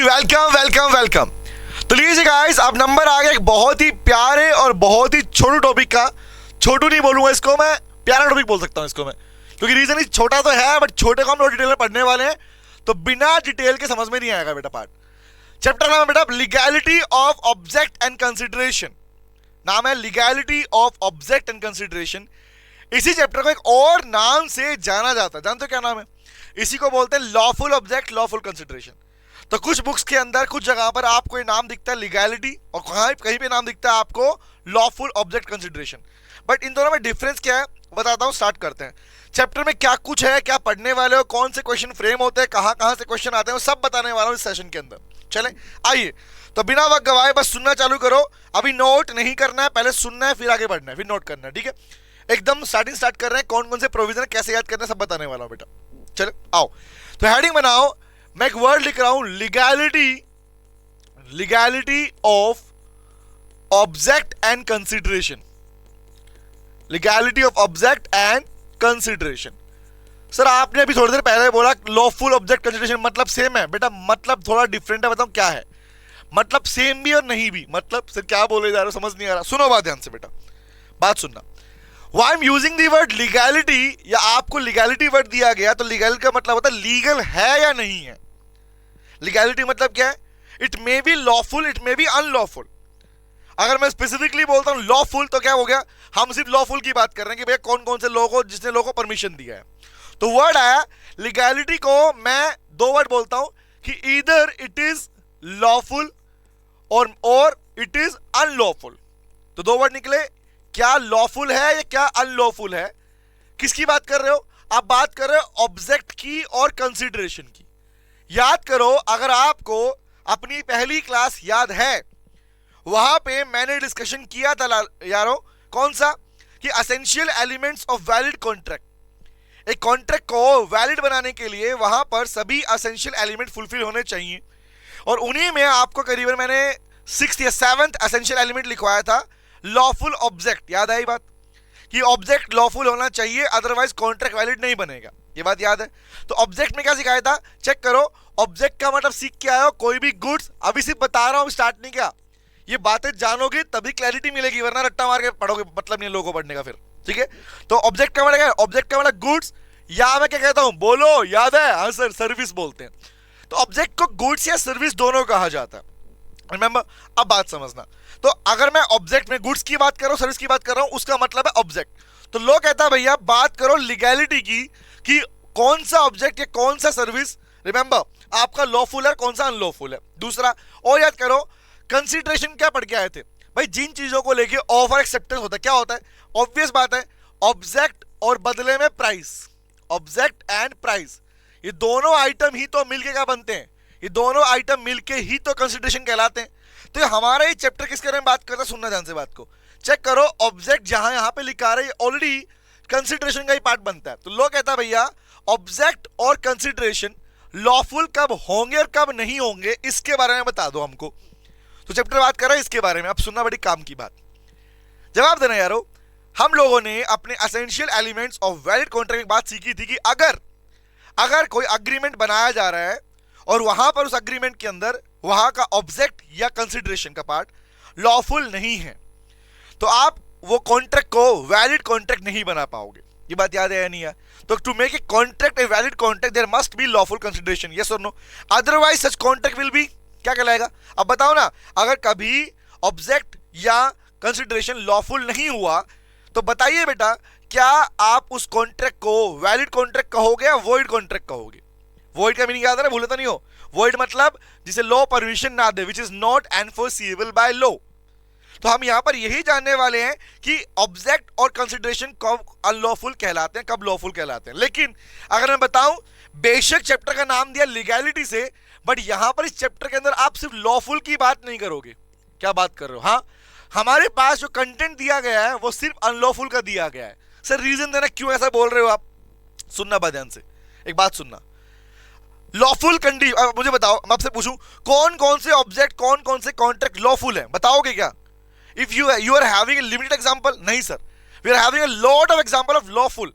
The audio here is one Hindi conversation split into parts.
Welcome welcome welcome. तो लीजिए गाइस, अब नंबर आ गया एक बहुत ही प्यारे और बहुत ही छोटू टॉपिक का। छोटू नहीं बोलूंगा इसको मैं, प्यारा टॉपिक बोल सकता हूं इसको मैं, क्योंकि रीजन इस छोटा तो है बट छोटे को हम लोग डिटेल में पढ़ने वाले हैं, तो बिना डिटेल के समझ में नहीं आएगा बेटा पार्ट। चैप्टर नाम है बेटा legality of object and consideration. नाम है legality of object and consideration. इसी चैप्टर को एक और नाम से जाना जाता है, जानते हो क्या नाम है? इसी को बोलते हैं लॉफुल ऑब्जेक्ट लॉफुल कंसिडरेशन। तो कुछ बुक्स के अंदर कुछ जगह पर आपको ये नाम दिखता है लीगैलिटी, और कहीं पे नाम दिखता है आपको lawful object consideration. But in दोनों में डिफरेंस क्या है बताता हूं, स्टार्ट करते हैं। चैप्टर में क्या कुछ है, क्या पढ़ने वाले हो, कौन से क्वेश्चन फ्रेम होते हैं, कहां कहां से क्वेश्चन आते हैं, वो सब बताने वाला हूं इस सेशन के अंदर। चले आइए, तो बिना वक्त गवाए बस सुनना चालू करो। अभी नोट नहीं करना है, पहले सुनना है फिर आगे बढ़ना है, फिर नोट करना है, ठीक है? एकदम स्टार्ट कर रहे हैं। कौन कौन से प्रोविजन कैसे याद करना है सब बताने वाला हूं बेटा। चलो आओ, तो हेडिंग बनाओ। मैं एक वर्ड लिख रहा हूं, legality of object and consideration. Legality of object and consideration. Sir आपने अभी थोड़ी देर पहले बोला लॉफुल ऑब्जेक्ट कंसिडरेशन, मतलब सेम है बेटा? मतलब थोड़ा डिफरेंट है, बताऊं क्या है? मतलब सेम भी और नहीं भी। मतलब सर क्या बोले जा रहे हो, समझ नहीं आ रहा। सुनो बात ध्यान से बेटा, बात सुनना। Why I'm using the word legality, या आपको लीगैलिटी वर्ड दिया गया तो लीगल का मतलब होता है लीगल है या नहीं है। लीगैलिटी मतलब क्या है? It may be lawful, it may be unlawful. अगर मैं स्पेसिफिकली बोलता हूं लॉफुल तो क्या हो गया, हम सिर्फ लॉफुल की बात कर रहे हैं कि भैया कौन कौन से लोग हो जिसने लोगों को परमिशन दिया है। तो वर्ड आया लीगैलिटी को मैं दो वर्ड बोलता हूं कि ईदर इट इज लॉफुल और इट इज अनलॉफुल। तो दो वर्ड निकले, क्या लॉफुल है या क्या अनलॉफुल है। किसकी बात कर रहे हो आप? बात कर रहे हो ऑब्जेक्ट की और कंसिडरेशन की। याद करो, अगर आपको अपनी पहली क्लास याद है, वहां पे मैंने डिस्कशन किया था यारो, कौन सा? कि essential elements of valid contract. एक कॉन्ट्रैक्ट को वैलिड बनाने के लिए वहां पर सभी एसेंशियल एलिमेंट फुलफिल होने चाहिए, और उन्हीं में आपको करीबन मैंने 6th या 7th एसेंशियल एलिमेंट लिखवाया था, लॉफुल ऑब्जेक्ट। याद आई बात कि ऑब्जेक्ट लॉफुल होना चाहिए, अदरवाइज कॉन्ट्रैक्ट वैलिड नहीं बनेगा। ये बात याद है? तो ऑब्जेक्ट में क्या सिखाया था, चेक करो। ऑब्जेक्ट का मतलब सीख के आए हो, कोई भी गुड्स। अभी सिर्फ बता रहा हूं, स्टार्ट नहीं किया। ये बातें जानोगे तभी क्लैरिटी मिलेगी, वरना रट्टा मार के पढ़ोगे, मतलब नहीं लोगों को पढ़ने का फिर, ठीक है? तो ऑब्जेक्ट का मतलब क्या है? ऑब्जेक्ट का मतलब गुड्स, या मैं क्या कहता हूं बोलो, याद है? हाँ सर, सर्विस बोलते हैं। तो ऑब्जेक्ट को गुड्स या सर्विस दोनों कहा जाता है, रिमेंबर? अब बात समझना। तो अगर मैं ऑब्जेक्ट में गुड्स की बात कर रहा हूं, सर्विस की बात कर रहा हूं, उसका मतलब है ऑब्जेक्ट। तो लोग कहता है भैया बात करो लीगैलिटी की, कि कौन सा ऑब्जेक्ट या कौन सा सर्विस, रिमेंबर, आपका लॉफुल है, कौन सा अनलॉफुल है। दूसरा और याद करो, कंसीडरेशन क्या पढ़ के आए थे भाई? जिन चीजों को लेके ऑफर एक्सेप्टेंस होता है, क्या होता है? ऑब्वियस बात है, ऑब्जेक्ट और बदले में प्राइस। ऑब्जेक्ट एंड प्राइस, ये दोनों आइटम ही तो मिलके क्या बनते हैं? ये दोनों आइटम मिलके ही तो कंसीडरेशन कहलाते हैं। तो ये हमारा ही चैप्टर किसके बारे में बात करता है, सुनना ध्यान से बात को। चेक करो, ऑब्जेक्ट जहां यहां पे लिखा रहा है ऑलरेडी कंसीडरेशन का ही पार्ट बनता है। तो लोग कहता है भैया ऑब्जेक्ट और कंसीडरेशन लॉफुल कब होंगे और कब नहीं होंगे, इसके बारे में बता दो हमको। तो चैप्टर बात कर रहा है इसके बारे में। अब सुनना बड़ी काम की बात, जवाब देना यारो। हम लोगों ने अपने essential elements of valid contract में बात सीखी थी कि अगर कोई अग्रीमेंट बनाया जा रहा है और वहां पर उस अग्रीमेंट के अंदर वहां का ऑब्जेक्ट या कंसीडरेशन का पार्ट लॉफुल नहीं है, तो आप वो कॉन्ट्रैक्ट को वैलिड कॉन्ट्रैक्ट नहीं बना पाओगे। ये बात याद है या नहीं है? तो to make a contract a valid contract there must be lawful consideration, yes और no? Otherwise such contract will be क्या कहलाएगा? अब बताओ ना, अगर कभी ऑब्जेक्ट या कंसीडरेशन लॉफुल नहीं हुआ तो बताइए बेटा, क्या आप उस कॉन्ट्रैक्ट को वैलिड कॉन्ट्रैक्ट कहोगे या वॉइड कॉन्ट्रैक्ट कहोगे? वॉइड का मीनिंग याद है ना, भूले तो नहीं हो? वॉइड मतलब जिसे लॉ परमिशन ना दे, which is not enforceable by law. तो हम यहां पर यही जानने वाले हैं कि ऑब्जेक्ट और कंसीडरेशन कब अनलॉफुल कहलाते हैं, कब लॉफुल कहलाते हैं। लेकिन अगर मैं बताऊं, बेशक चैप्टर का नाम दिया लीगैलिटी से, बट यहां पर इस चैप्टर के अंदर आप सिर्फ लॉफुल की बात नहीं करोगे। क्या बात कर रहे हो? हाँ, हमारे पास जो कंटेंट दिया गया है वो सिर्फ अनलॉफुल का दिया गया है। सर रीजन देना, क्यों ऐसा बोल रहे हो आप? सुनना बात ध्यान से, एक बात सुनना। लॉफुल कंडीशन, मुझे बताओ, मैं आपसे पूछूं कौन कौन से ऑब्जेक्ट, कौन कौन से कॉन्ट्रैक्ट लॉफुल है, बताओगे क्या? If you are having a limited example, नहीं sir, we are having a lot of example of lawful.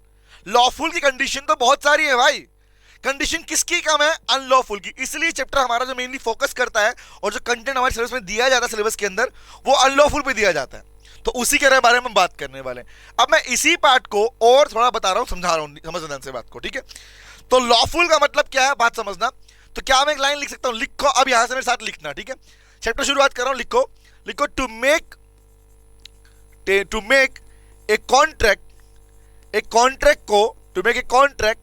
Lawful की कंडीशन तो बहुत सारी है भाई, कंडीशन किसकी कम है? अनलॉफुल की। इसलिए चैप्टर हमारा जो मेनली फोकस करता है और जो कंटेंट हमारे सिलेबस में दिया जाता है सिलेबस के अंदर, वो अनलॉफुल पे दिया जाता है। तो उसी के बारे में हम बात करने वाले हैं। अब मैं इसी पार्ट को और थोड़ा बता रहा हूं, समझा रहा हूं, समझ ध्यान से बात को, ठीक है? तो लॉफुल का मतलब क्या है, बात समझना। तो क्या मैं एक लाइन लिख सकता हूं? लिखो, अब यहां से मेरे साथ लिखना, ठीक है? चैप्टर शुरुआत कर रहा हूं, लिखो लिखो टू मेक ए कॉन्ट्रैक्ट, एक कॉन्ट्रैक्ट को, to make a contract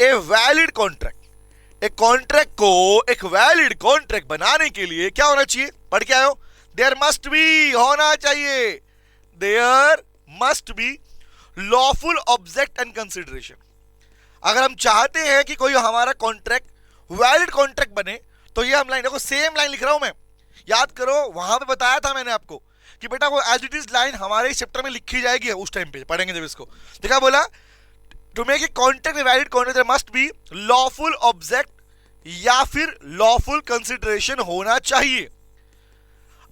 a valid contract, एक कॉन्ट्रैक्ट को एक वैलिड कॉन्ट्रैक्ट बनाने के लिए क्या होना चाहिए? पढ़ के आयो, देयर मस्ट बी, होना चाहिए, there must be lawful object and consideration. अगर हम चाहते हैं कि कोई हमारा कॉन्ट्रैक्ट वैलिड कॉन्ट्रैक्ट बने, तो ये हम लाइन, देखो सेम लाइन लिख रहा हूं मैं, याद करो वहां पे बताया था मैंने आपको कि बेटा वो एज इट इज लाइन हमारे इस चैप्टर में लिखी जाएगी, उस टाइम पे पढ़ेंगे जब इसको। तो क्या बोला? To make a contract a valid contract there must be lawful object या फिर लॉफुल कंसिडरेशन होना चाहिए।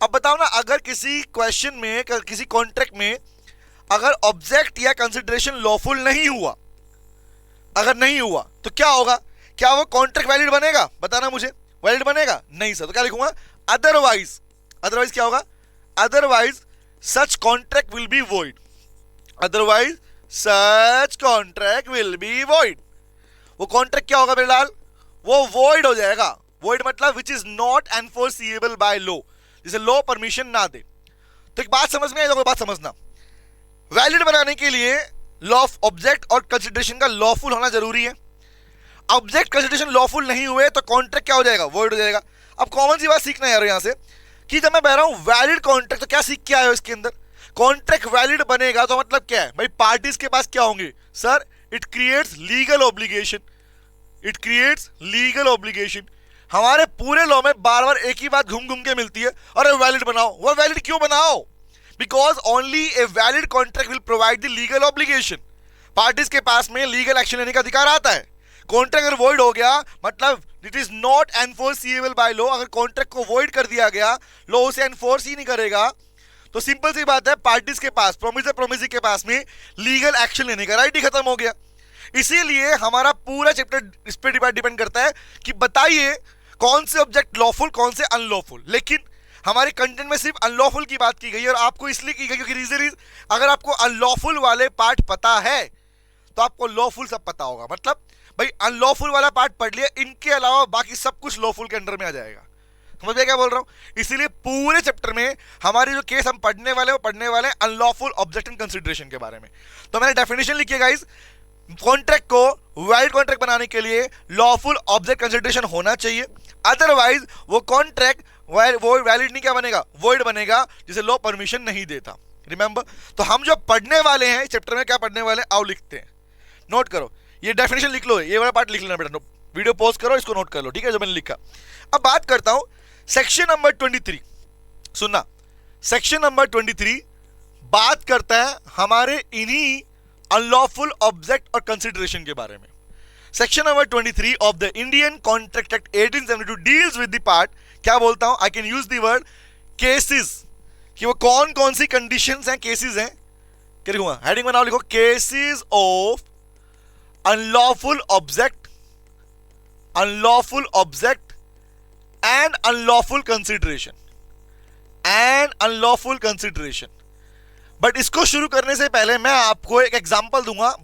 अब बताओ ना, अगर किसी क्वेश्चन में, किसी कॉन्ट्रैक्ट में अगर ऑब्जेक्ट या कंसिडरेशन लॉफुल नहीं हुआ, अगर नहीं हुआ तो क्या होगा? क्या वो कॉन्ट्रैक्ट वैलिड बनेगा? बताना मुझे, वैलिड बनेगा? नहीं सर। तो क्या लिखूंगा? अदरवाइज, अदरवाइज क्या होगा? Otherwise such contract will be void, otherwise such contract will be void. वो कॉन्ट्रैक्ट क्या होगा मेरे लाल? वो वॉइड हो जाएगा। वॉइड मतलब विच is not enforceable by law, जिसे लॉ परमिशन ना दे। तो एक बात समझ में आई, बात समझना, वैलिड बनाने के लिए लॉ ऑफ ऑब्जेक्ट और कंसिडरेशन का लॉफुल होना जरूरी है। ऑब्जेक्ट कंसिडरेशन लॉफुल नहीं हुए तो कॉन्ट्रैक्ट क्या हो जाएगा? वॉइड हो जाएगा। अब कॉमन सी बात सीखना है यार यहां से कि जब मैं बह रहा हूं वैलिड कॉन्ट्रैक्ट, तो क्या सीख के आए हो इसके अंदर? कॉन्ट्रैक्ट वैलिड बनेगा तो मतलब क्या है भाई? पार्टीज के पास क्या होंगे sir? It creates legal obligation, it creates legal obligation. हमारे पूरे लॉ में बार बार एक ही बात घूम घूम के मिलती है, अरे वैलिड बनाओ। वो वैलिड क्यों बनाओ? Because only A valid contract will provide the legal obligation. Parties के पास में लीगल एक्शन लेने का अधिकार आता है। कॉन्ट्रैक्ट अगर वॉइड हो गया मतलब it is not enforceable by law. अगर कॉन्ट्रैक्ट को वॉइड कर दिया गया, लॉ उसे एनफोर्स ही नहीं करेगा, तो सिंपल सी बात है पार्टीज के पास, प्रोमिसर के पास में लीगल एक्शन लेने का राइट ही खत्म हो गया। इसीलिए हमारा पूरा चैप्टर इस पर डिपेंड करता है कि बताइए कौन से ऑब्जेक्ट लॉफुल, कौन से अनलॉफुल। लेकिन हमारे कंटेंट में सिर्फ अनलॉफुल की बात की गई है, और आपको इसलिए की गई क्योंकि रीजन इज अगर आपको अनलॉफुल वाले पार्ट पता है तो आपको लॉफुल सब पता होगा। मतलब भाई अनलॉफुल वाला पार्ट पढ़ लिया, इनके अलावा बाकी सब कुछ लॉफुल के अंडर में आ जाएगा। समझ गए क्या बोल रहा हूं? इसीलिए पूरे चैप्टर में हमारी जो केस हम पढ़ने वाले वो पढ़ने वाले अनलॉफुल ऑब्जेक्ट एंड कंसिडरेशन के बारे में। तो मैंने डेफिनेशन लिखी है गाइस, कॉन्ट्रैक्ट को वैलिड कॉन्ट्रैक्ट बनाने के लिए लॉफुल ऑब्जेक्ट कंसिडरेशन होना चाहिए, अदरवाइज वो कॉन्ट्रैक्ट वो वैलिड नहीं क्या बनेगा? वॉइड बनेगा, जिसे लॉ परमिशन नहीं देता। रिमेंबर, तो हम जो पढ़ने वाले हैं इस चैप्टर में क्या पढ़ने वाले हैं आओ लिखते हैं। नोट करो, ये डेफिनेशन लिख लो, ये वाला पार्ट लिख लेना बेटा, वीडियो पॉज करो, इसको नोट कर लो, ठीक है जो मैंने लिखा। अब बात करता हूं सेक्शन नंबर 23। सुनना, सेक्शन नंबर 23 बात करता है हमारे इन्हीं अनलॉफुल ऑब्जेक्ट और कंसिडरेशन के बारे में। Section number 23 of the Indian contract act 1872 deals with the part, क्या बोलता हूं, I can use the word cases, कि वो कौन कौन सी कंडीशंस हैं, केसेस हैं। क्या लिखूंगा? हेडिंग बनाओ, लिखो cases of unlawful object, unlawful object and unlawful consideration, and unlawful consideration. But इसको शुरू करने से पहले मैं आपको एक एग्जांपल दूंगा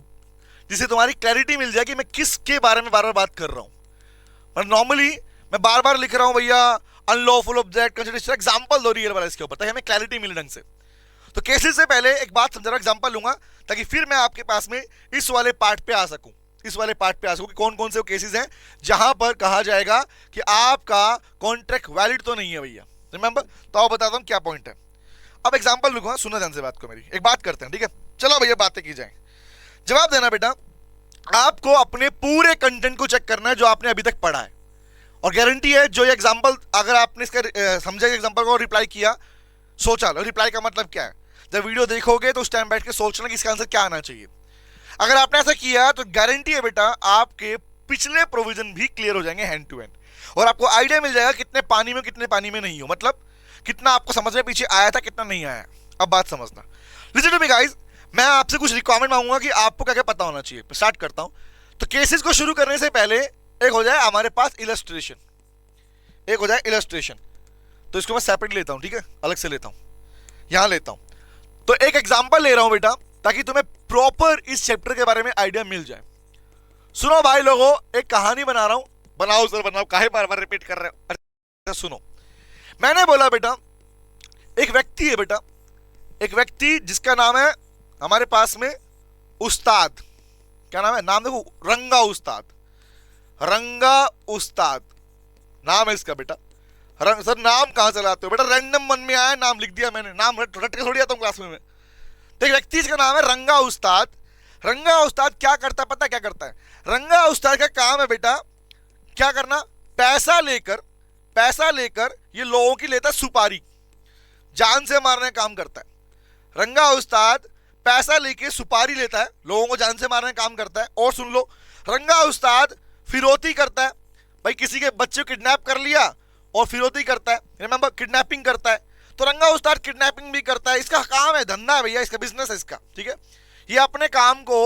जिससे तुम्हारी क्लैरिटी मिल जाए कि मैं किसके बारे में बार बार बात कर रहा हूं। और नॉर्मली मैं बार बार लिख रहा हूं भैया अनलॉफुल ऑब्जेक्ट कंसिडरेशन, एग्जांपल दो रियल वाला इसके ऊपर, ताकि हमें क्लैरिटी मिले ढंग से। तो केसेस से पहले एक बात समझा रहा हूं, एग्जांपल लूंगा ताकि फिर मैं आपके पास में इस वाले पार्ट पे आ सकूं, इस वाले पार्ट पे आ सकूं कि कौन कौन से केसेस हैं जहां पर कहा जाएगा कि आपका कॉन्ट्रैक्ट वैलिड तो नहीं है भैया। रिमेंबर, तो आओ बताता हूं क्या पॉइंट है। अब एग्जांपल लिखूंगा, सुनना ध्यान से बात को मेरी, एक बात करते हैं, ठीक है? चलो भैया बातें की जाए, जवाब देना बेटा। आपको अपने पूरे कंटेंट को चेक करना है जो आपने अभी तक पढ़ा है, और गारंटी है जो ये एग्जांपल अगर आपने इसका समझा एग्जांपल को रिप्लाई किया, सोचा लो रिप्लाई का मतलब क्या है। जब वीडियो देखोगे तो उस टाइम बैठ के सोचना कि इसका आंसर क्या आना चाहिए। अगर आपने ऐसा किया तो गारंटी है बेटा आपके पिछले प्रोविजन भी क्लियर हो जाएंगे हैंड टू हैंड, और आपको आइडिया मिल जाएगा कितने पानी में कितने पानी में नहीं हो, मतलब कितना आपको समझ में पीछे आया था कितना नहीं आया। अब बात समझना, लिसन टू मी गाइस, मैं आपसे कुछ रिक्वायरमेंट मांगूंगा कि आपको क्या क्या पता होना चाहिए। स्टार्ट करता हूं, तो केसेस को शुरू करने से पहले एक हो जाए हमारे पास इलस्ट्रेशन, एक हो जाए इलस्ट्रेशन। तो इसको मैं सेपरेट लेता हूं, ठीक है, अलग से लेता हूं, यहां लेता हूं। तो एक एग्जांपल ले रहा हूं बेटा, ताकि तुम्हें प्रॉपर इस चैप्टर के बारे में आइडिया मिल जाए। सुनो भाई लोगों, एक कहानी बना रहा हूं। बनाओ सर बनाओ, काहे बार बार रिपीट कर रहे हो? अरे सुनो, मैंने बोला बेटा एक व्यक्ति है बेटा, एक व्यक्ति जिसका नाम है हमारे पास में उस्ताद। क्या नाम है? नाम देखो, रंगा उस्ताद। रंगा उस्ताद नाम है इसका बेटा। सर नाम कहां से लाते हो बेटा? रैंडम मन में आया, नाम लिख दिया मैंने। नाम रट के थोड़ी आता हूं क्लास में मैं। तो एक व्यक्ति जिसका नाम है रंगा उस्ताद। रंगा उस्ताद क्या करता है पता? क्या करता है? रंगा उस्ताद का काम है बेटा क्या करना? पैसा लेकर ये लोगों की लेता है सुपारी, जान से मारने का काम करता है। रंगा उस्ताद पैसा लेके सुपारी लेता है, लोगों को जान से मारने का काम करता है। और सुन लो, रंगा उस्ताद फिरौती करता है। भाई किसी के बच्चे को किडनैप कर लिया और फिरौती करता है, रिमेंबर किडनैपिंग करता है। तो रंगा उस्ताद किडनैपिंग भी करता है। इसका काम है, धंधा है भैया, इसका बिजनेस है इसका, ठीक है। ये अपने काम को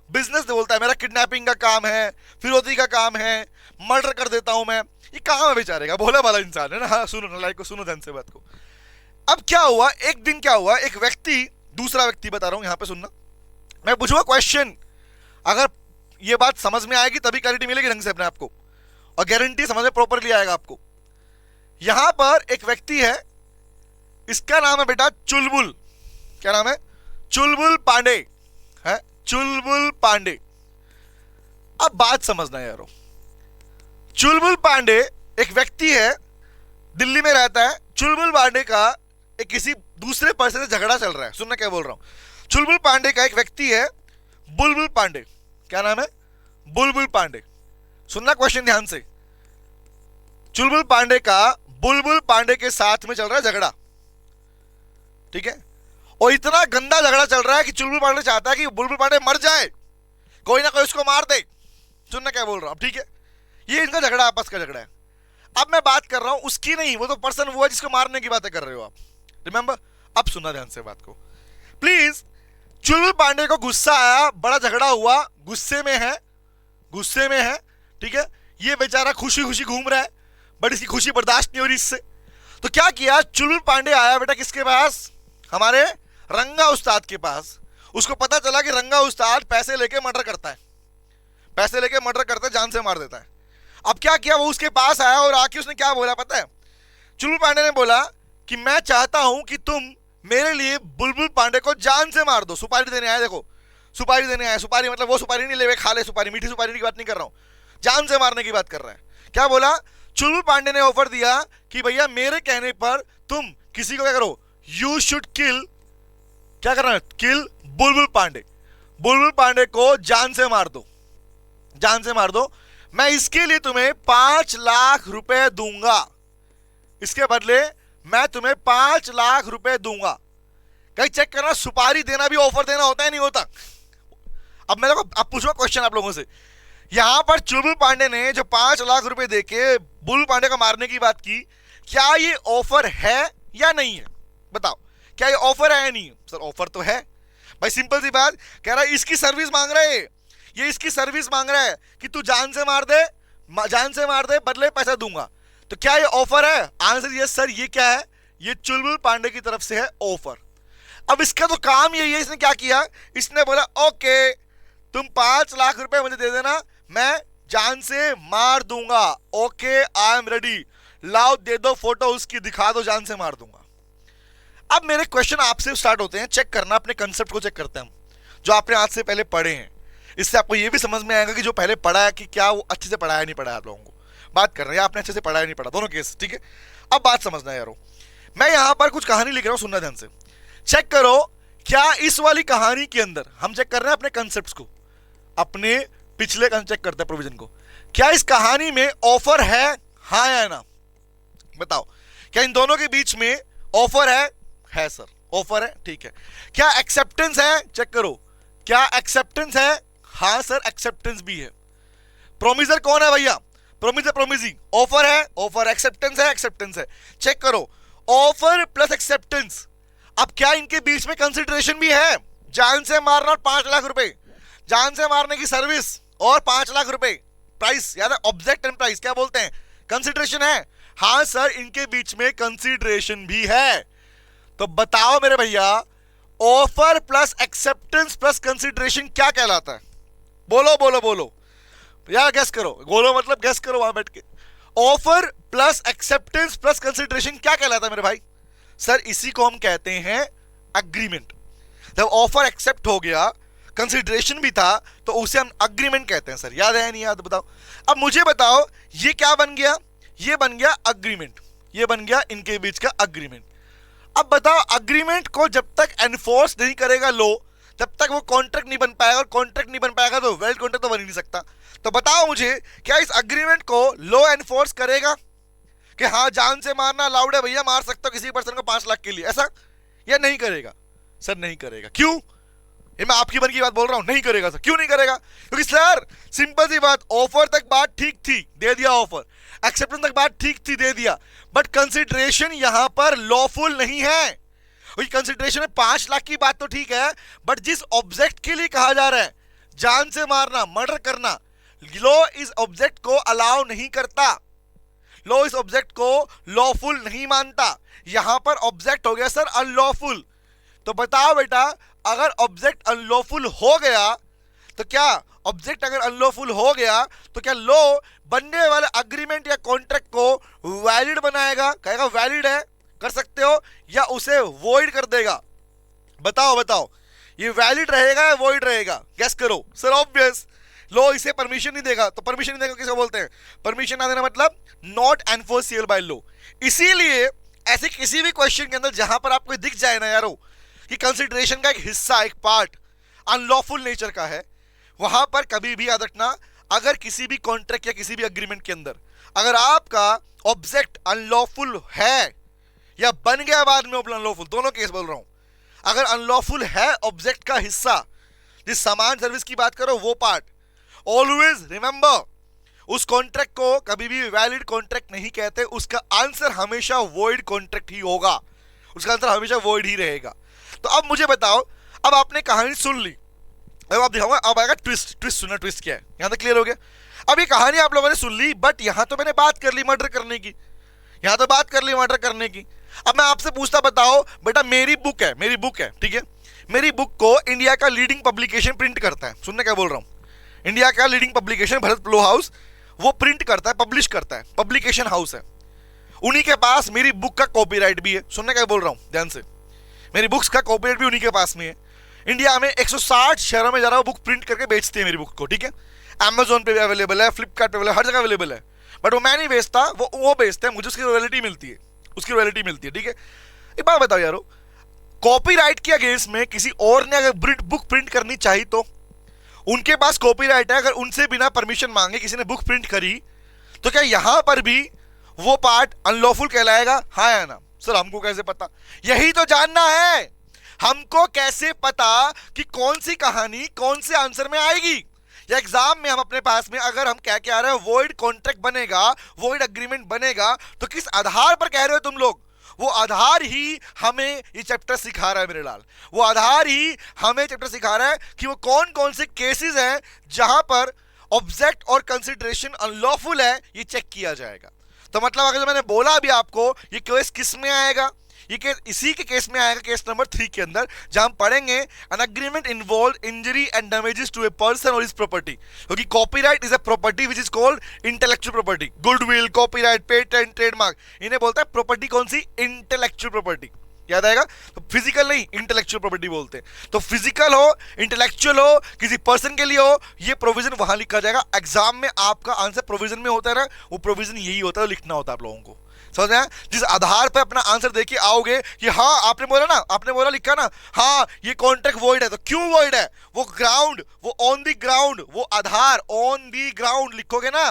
बिजनेस बोलता है, मेरा किडनैपिंग का काम है, फिरौती का काम है, मर्डर कर देता हूं मैं। ये काम है बेचारे का, भोला भाला इंसान है ना। हाँ सुनो ना, लाइक को सुनो ध्यान से बात को। अब क्या हुआ, एक दिन क्या हुआ, एक व्यक्ति, दूसरा व्यक्ति बता रहा हूं, यहां पे सुनना। मैं पूछूंगा क्वेश्चन, अगर ये बात समझ में आएगी तभी क्लैरिटी मिलेगी ढंग से अपने आप को, और गारंटी समझ में प्रॉपरली आएगा आपको। यहां पर एक व्यक्ति है, इसका नाम है बेटा चुलबुल। क्या नाम है? चुलबुल पांडे है, चुलबुल पांडे। अब बात समझना यारो, चुलबुल पांडे एक व्यक्ति है, दिल्ली में रहता है। चुलबुल पांडे का एक किसी दूसरे पर्सन से झगड़ा चल रहा है। सुनना क्या बोल रहा हूं। चुलबुल पांडे का एक व्यक्ति है बुलबुल पांडे। क्या नाम है? बुलबुल पांडे। सुनना क्वेश्चन ध्यान से। चुलबुल पांडे का बुलबुल पांडे के साथ में चल रहा है झगड़ा, ठीक है। और इतना गंदा झगड़ा चल रहा है कि चुलबुल पांडे चाहता है कि बुलबुल पांडे मर जाए, कोई ना कोई उसको मार दे। सुनना क्या बोल रहा हूं, ठीक है। ये इनका झगड़ा, आपस का झगड़ा है। अब मैं बात कर रहा हूं उसकी नहीं, वो तो पर्सन वो है जिसको मारने की बातें कर रहे हो आप, रिमेंबर। अब सुनना ध्यान से बात को प्लीज। चुलबुल पांडे को गुस्सा आया, बड़ा झगड़ा हुआ, गुस्से में है, ठीक है। ये बेचारा खुशी खुशी घूम रहा है, बट इसकी खुशी बर्दाश्त नहीं हो रही इससे। तो क्या किया, चुलबुल पांडे आया बेटा किसके पास? हमारे रंगा उस्ताद के पास। उसको पता चला कि रंगा उस्ताद पैसे लेके मर्डर करता है, जान से मार देता है। अब क्या किया, वो उसके पास आया और आके उसने क्या बोला पता है? चुलबुल पांडे ने बोला कि मैं चाहता हूं कि तुम मेरे लिए बुलबुल पांडे को जान से मार दो। सुपारी देने आया, देखो सुपारी देने आया। सुपारी मतलब वो सुपारी नहीं ले खा ले सुपारी, मीठी सुपारी की बात नहीं कर रहा हूं, जान से मारने की बात कर रहा है। क्या बोला? चुलबुल पांडे ने ऑफर दिया कि भैया मेरे कहने पर तुम किसी को क्या करो, यू शुड किल, क्या करना है, किल बुलबुल पांडे। बुलबुल पांडे को जान से मार दो। मैं इसके लिए तुम्हें 5 लाख रुपए दूंगा, इसके बदले मैं तुम्हें 5 लाख रुपए दूंगा। कहीं चेक करना, सुपारी देना भी ऑफर देना होता है नहीं होता? अब मैं अब पूछूंगा क्वेश्चन आप लोगों से। यहां पर चुलबुल पांडे ने जो 5 लाख रुपए देके बुलबुल पांडे को मारने की बात की, क्या ये ऑफर है या नहीं है? बताओ, क्या ये ऑफर है या नहीं? सर ऑफर तो है भाई, सिंपल सी बात। कह रहा है इसकी सर्विस मांग रहा है, ये इसकी सर्विस मांग रहा है कि तू जान से मार दे, बदले पैसा दूंगा। तो क्या ये ऑफर है? Answer yes sir. ये क्या है? ये चुलबुल पांडे की तरफ से है ऑफर। अब इसका तो काम यही है, इसने क्या किया, इसने बोला ओके तुम 5 लाख रुपए मुझे दे देना, मैं जान से मार दूंगा। ओके आई एम रेडी, लाओ दे दो फोटो उसकी, दिखा दो, जान से मार दूंगा। अब मेरे क्वेश्चन आपसे स्टार्ट होते हैं, चेक करना अपने कंसेप्ट को, चेक करते हैं हम जो आपने आज से पहले पढ़े हैं। इससे आपको यह भी समझ में आएगा कि जो पहले पढ़ा है कि क्या वो अच्छे से पढ़ाया नहीं पढ़ाया। आप लोगों को बात कर रहे हैं, आपने अच्छे से पढ़ाया नहीं पढ़ा, दोनों केस, ठीक है। अब बात समझना है यारो, मैं यहां पर कुछ कहानी लिख रहा हूं, सुनना ध्यान से। चेक करो, क्या इस वाली कहानी के अंदर, हम चेक कर रहे हैं अपने कंसेप्ट को, अपने पिछले चेक करते हैं प्रोविजन को, क्या इस कहानी में ऑफर है, हाँ या ना? बताओ, क्या इन दोनों के बीच में ऑफर है सर, ऑफर है, ठीक है। क्या एक्सेप्टेंस है? चेक करो, क्या एक्सेप्टेंस है? हाँ सर एक्सेप्टेंस भी है। प्रोमिजर कौन है भैया? प्रोमिजर प्रोमिजी। ऑफर है, ऑफर, एक्सेप्टेंस है, एक्सेप्टेंस है। चेक करो, ऑफर प्लस एक्सेप्टेंस। अब क्या इनके बीच में कंसिडरेशन भी है? जान से मारना और 5 लाख रुपए, जान से मारने की सर्विस, और 5 लाख रुपए प्राइस, याद है ऑब्जेक्ट एंड प्राइस क्या बोलते हैं, कंसिडरेशन है। हाँ सर इनके बीच में कंसिडरेशन भी है। तो बताओ मेरे भैया offer plus acceptance plus consideration क्या कहलाता है? बोलो बोलो बोलो यार, गेस करो, बोलो मतलब गेस करो वहां बैठ के। Offer plus acceptance plus consideration क्या कहलाता है मेरे भाई? सर इसी को हम कहते हैं अग्रीमेंट। जब ऑफर एक्सेप्ट हो गया, कंसिडरेशन भी था, तो उसे हम अग्रीमेंट कहते हैं। सर याद है नहीं याद? बताओ। अब मुझे बताओ ये क्या बन गया? ये बन गया अग्रीमेंट, ये बन गया इनके बीच का अग्रीमेंट। अब बताओ अग्रीमेंट को जब तक एनफोर्स नहीं करेगा लो, तब तक वो कॉन्ट्रैक्ट नहीं बन पाएगा, और कॉन्ट्रैक्ट नहीं बन पाएगा तो वैलिड कॉन्ट्रैक्ट तो बन ही नहीं सकता। तो बताओ मुझे क्या इस अग्रीमेंट को लो एनफोर्स करेगा कि हाँ जान से मारना अलाउड है भैया, मार सकते हो किसी पर्सन को 5 लाख के लिए, ऐसा? या नहीं करेगा? सर नहीं करेगा। क्यों? ये मैं आपकी मन की बात बोल रहा हूं, नहीं करेगा। सर क्यों नहीं करेगा? क्योंकि सर सिंपल सी बात, ऑफर तक बात ठीक थी, दे दिया ऑफर, एक्सेप्टेंस तक बात ठीक थी, दे दिया, बट कंसिडरेशन यहां पर लॉफुल नहीं है। कंसिडरेशन में 5 लाख की बात तो ठीक है, बट जिस ऑब्जेक्ट के लिए कहा जा रहा है, जान से मारना, मर्डर करना, लॉ इस ऑब्जेक्ट को अलाउ नहीं करता, लॉ इस ऑब्जेक्ट को लॉफुल नहीं मानता। यहां पर ऑब्जेक्ट हो गया सर अनलॉफुल। तो बताओ बेटा अगर ऑब्जेक्ट अनलॉफुल हो गया तो क्या, ऑब्जेक्ट अगर अनलॉफुल हो गया तो क्या लॉ बनने वाले अग्रीमेंट या कॉन्ट्रैक्ट को वैलिड बनाएगा? कहेगा वैलिड है, कर सकते हो, या उसे वॉइड कर देगा? बताओ बताओ, ये वैलिड रहेगा या वॉइड रहेगा? गेस करो। सर ऑब्वियस, लॉ इसे परमिशन नहीं देगा। तो परमिशन नहीं देगा किसको बोलते हैं? परमिशन ना देना मतलब नॉट एनफोर्सेबल बाय लॉ। इसीलिए ऐसे किसी भी क्वेश्चन के अंदर जहां पर आपको दिख जाए ना यारो कि कंसिडरेशन का एक हिस्सा, एक पार्ट अनलॉफुल नेचर का है, वहां पर कभी भी याद रखना, अगर किसी भी कॉन्ट्रैक्ट या किसी भी अग्रीमेंट के अंदर अगर आपका ऑब्जेक्ट अनलॉफुल है या बन गया बाद में अनलॉफुल, दोनों केस बोल रहा हूं, अगर अनलॉफुल है ऑब्जेक्ट का हिस्सा, जिस सामान सर्विस की बात करो वो पार्ट, ऑलवेज रिमेंबर उस कॉन्ट्रैक्ट को कभी भी वैलिड कॉन्ट्रैक्ट नहीं कहते, उसका आंसर हमेशा वॉइड कॉन्ट्रैक्ट ही होगा, उसका आंसर हमेशा वॉइड ही रहेगा। तो अब मुझे बताओ, अब आपने कहानी सुन ली, अब आप दिखाऊंगा, अब आएगा ट्विस्ट। ट्विस्ट सुना, ट्विस्ट क्या है, यहां तक क्लियर हो गया? अब ये कहानी आप लोगों ने सुन ली, बट यहां तो मैंने बात कर ली मर्डर करने की, यहां तो बात कर ली मर्डर करने की। अब मैं आपसे पूछता, बताओ बेटा मेरी बुक है, ठीक है, मेरी बुक को इंडिया का लीडिंग पब्लिकेशन प्रिंट करता है, सुनने क्या बोल रहा हूं, इंडिया का लीडिंग पब्लिकेशन भरत प्लो हाउस वो प्रिंट करता है, पब्लिश करता है, पब्लिकेशन हाउस है, उन्हीं के पास मेरी बुक का कॉपीराइट भी है। सुनने क्या बोल रहा हूं ध्यान से, मेरी बुक्स का कॉपीराइट भी उन्हीं के पास में है। इंडिया में 160 शहरों में जरा वो बुक प्रिंट करके बेचते हैं मेरी बुक को, ठीक है, अमेजोन पे भी अवेलेबल है, फ्लिपकार्ट पे अवेलेबल है, हर जगह अवेलेबल है, बट वो मैं नहीं बेचता, वो बेचते हैं, मुझे उसकी रॉयल्टी मिलती है, उसकी रॉयल्टी मिलती है, ठीक है। एक बात बताओ यारो, कॉपीराइट के अगेंस्ट में किसी और ने अगर बुक प्रिंट करनी चाहिए तो उनके पास कॉपीराइट है, अगर उनसे बिना परमिशन मांगे किसी ने बुक प्रिंट करी तो क्या यहां पर भी वो पार्ट अनलॉफुल कहलाएगा? हाँ या ना? सर हमको कैसे पता? यही तो जानना है, हमको कैसे पता कि कौन सी कहानी कौन से आंसर में आएगी? या एग्जाम में हम अपने पास में अगर हम कह के आ रहे हैं वॉइड कॉन्ट्रैक्ट बनेगा, वॉइड अग्रीमेंट बनेगा, तो किस आधार पर कह रहे हो तुम लोग? वो आधार ही हमें ये चैप्टर सिखा रहा है मेरे लाल, वो आधार ही हमें चैप्टर सिखा रहा है कि वो कौन कौन से केसेस हैं जहां पर ऑब्जेक्ट और कंसिडरेशन अनलॉफुल है, ये चेक किया जाएगा। तो मतलब अगर जो मैंने बोला अभी आपको, ये केस किस में आएगा? ये केस इसी के केस में आएगा, केस नंबर 3 के अंदर, जहां हम पढ़ेंगे an agreement involve injury and damages to a person और हिज प्रॉपर्टी, क्योंकि copyright is a property which is called intellectual property. Goodwill, copyright, patent, trademark, इन्हें बोलता है प्रॉपर्टी कौन सी? Intellectual property. याद आएगा? तो फिजिकल नहीं, इंटेलेक्चुअल प्रॉपर्टी बोलते हैं। तो फिजिकल हो, इंटेलेक्चुअल हो, किसी पर्सन के लिए हो, ये प्रोविजन वहां लिखा जाएगा। एग्जाम में आपका आंसर प्रोविजन में होता है ना, वो प्रोविजन यही होता है, लिखना होता है आप लोगों को, समझ में? जिस आधार पर अपना आंसर देके आओगे कि हाँ आपने बोला ना, आपने बोला लिखा ना, हाँ ये कॉन्ट्रैक्ट वॉइड है, तो क्यों वॉइड है? वो ग्राउंड, वो ऑन द ग्राउंड, वो आधार ऑन द ग्राउंड लिखोगे ना,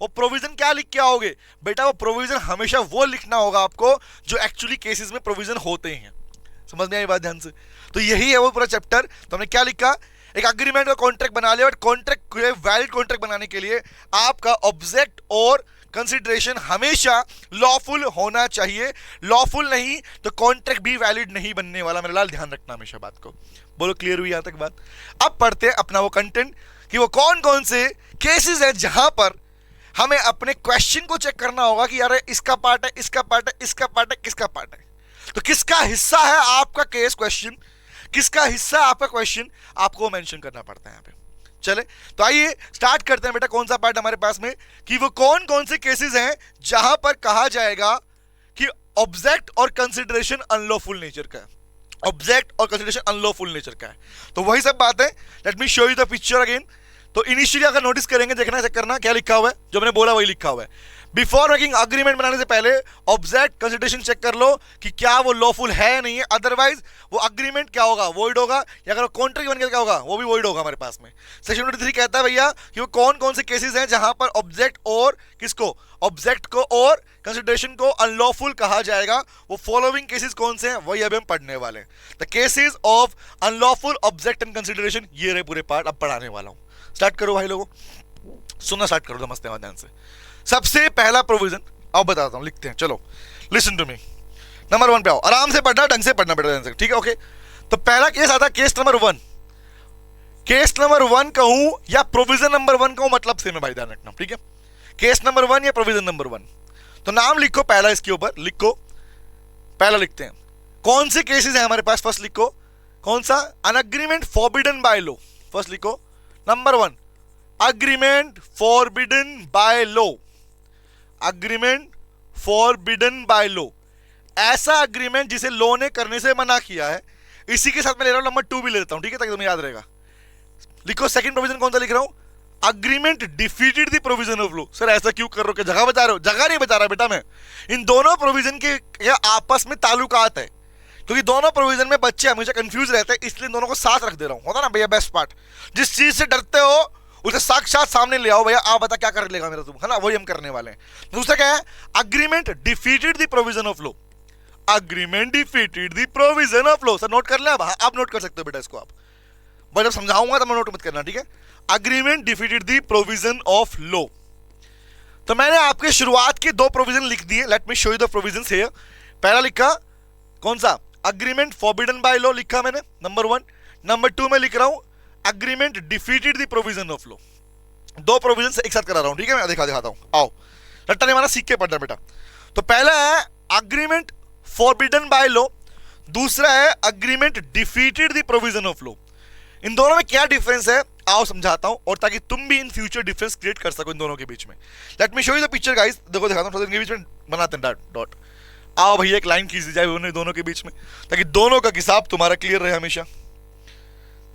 वो प्रोविजन क्या लिख के आओगे बेटा? वो प्रोविजन हमेशा वो लिखना होगा आपको जो एक्चुअली केसेस में प्रोविजन होते हैं। समझ में आई बात ध्यान से? तो यही है वो पूरा चैप्टर। तो हमने क्या लिखा? एक अग्रीमेंट का कॉन्ट्रैक्ट बना लिया, बट कॉन्ट्रैक्ट वैलिड कॉन्ट्रैक्ट बनाने के लिए आपका ऑब्जेक्ट और कंसिडरेशन हमेशा लॉफुल होना चाहिए। लॉफुल नहीं तो कॉन्ट्रैक्ट भी वैलिड नहीं बनने वाला। मेरे लाल ध्यान रखना हमेशा बात को। बोलो क्लियर हुई यहां तक बात? अब पढ़ते हैं अपना वो कंटेंट कि वो कौन कौन से केसेस हैं जहां पर हमें अपने क्वेश्चन को चेक करना होगा कि यार इसका पार्ट है, इसका पार्ट है, इसका पार्ट है, किसका पार्ट है। तो किसका हिस्सा है आपका केस क्वेश्चन, किसका हिस्सा है आपका क्वेश्चन, आपको मेंशन करना पड़ता है यहां पे। चले तो आइए स्टार्ट करते हैं बेटा। कौन सा पार्ट हमारे पास में कि वो कौन कौन से केसेस हैं जहां पर कहा जाएगा कि ऑब्जेक्ट और कंसिडरेशन अनलॉफुल नेचर का है, ऑब्जेक्ट और कंसिडरेशन अनलॉफुल नेचर का है। तो वही सब बात है। Let me show you the picture again. तो इनिशियली अगर नोटिस करेंगे, देखना चेक करना क्या लिखा हुआ है, जो मैंने बोला वही लिखा हुआ है। बिफोर मेकिंग अग्रीमेंट बनाने से पहले ऑब्जेक्ट कंसिडरेशन चेक कर लो कि क्या वो लॉफुल है या नहीं है, अदरवाइज वो अग्रीमेंट क्या होगा, वॉइड होगा, या अगर कॉन्ट्रैक्ट बन गया क्या होगा, वो भी वॉइड होगा हमारे पास में। सेक्शन 23 कहता है भैया कि वो कौन कौन से केसेस हैं जहां पर ऑब्जेक्ट और किसको, ऑब्जेक्ट को और कंसिडरेशन को अनलॉफुल कहा जाएगा। वो फॉलोइंग केसेस कौन से हैं वही अभी हम पढ़ने वाले हैं। The cases of unlawful object and consideration, ये रहे पूरे पार्ट, अब पढ़ाने वाला हूं। स्टार्ट करो भाई लोगों, सुनना स्टार्ट करो समझते हैं ध्यान से। सबसे पहला प्रोविजन अब बताता हूं, लिखते हैं, चलो लिसन टू मी। नंबर 1 पे आओ, आराम से पढ़ना, ढंग से पढ़ना बेटा, ठीक है, ओके। तो पहला केस आता है केस नंबर 1। केस नंबर 1 कहूं या प्रोविजन नंबर 1 कहूं, मतलब सेम है भाई, ध्यान रखना, ठीक है। केस नंबर 1 या प्रोविजन नंबर 1, तो नाम लिखो पहला, इसके ऊपर लिखो पहला, लिखते हैं कौन से केसेस हैं हमारे पास। फर्स्ट लिखो कौन सा, an agreement forbidden by law. First लिखो number 1, agreement forbidden by law, agreement forbidden by law, ऐसा अग्रीमेंट जिसे लॉ ने करने से मना किया है। इसी के साथ मैं ले रहा हूं नंबर 2 भी ले लेता हूं, ठीक है, ताकि तुम्हें याद रहेगा। लिखो सेकंड प्रोविजन कौन सा लिख रहा हूं, agreement defeated the provision of law. Sir ऐसा क्यों कर रहे हो, कि जगह बता रहे हो, जगह नहीं बता रहा बेटा मैं। इन दोनों प्रोविजन के आपस में ताल्लुकात है, क्योंकि दोनों प्रोविजन में बच्चे हमेशा कंफ्यूज रहते हैं, इसलिए दोनों को साथ रख दे रहा हूं। होता ना भैया बेस्ट पार्ट, जिस चीज से डरते हो उसे साक्षात सामने ले आओ, भैया आप बता क्या कर लेगा मेरा तुम, है ना, वही हम करने वाले हैं। दूसरा क्या है, agreement defeated the provision of law, agreement defeated the provision of law. Sir note कर ले, आप नोट कर सकते हो बेटा इसको, आप बट जब समझाऊंगा तो मैं नोट मत करना, ठीक है। Agreement defeated the provision of law. तो मैंने आपके शुरुआत के 2 प्रोविजन लिख दिए, let me show you the provisions here. पहला लिखा कौन सा, अग्रीमेंट फॉरबिडन बाय लॉ लिखा मैंने, नंबर 1। नंबर 2 में लिख रहा हूं agreement defeated the provision of law. 2 provision एक साथ करा रहा हूं, ठीक है, मैं दिखाता हूं, आओ रट्टा नहीं मारना, सीख के पढ़ना बेटा। तो पहला है अग्रीमेंट फॉरबिडन बाय लॉ, दूसरा है agreement defeated the provision of law. इन दोनों में क्या डिफरेंस है आओ समझाता हूं, और ताकि तुम भी इन फ्यूचर डिफरेंस क्रिएट कर सको इन दोनों के बीच में। Let me show you the picture guys, देखो दिखाता हूं, इनके बीच में बनाते हैं डॉट। आओ भैया एक लाइन खींच दी जाए उन्हें दोनों के बीच में, ताकि दोनों का हिसाब तुम्हारा क्लियर रहे हमेशा।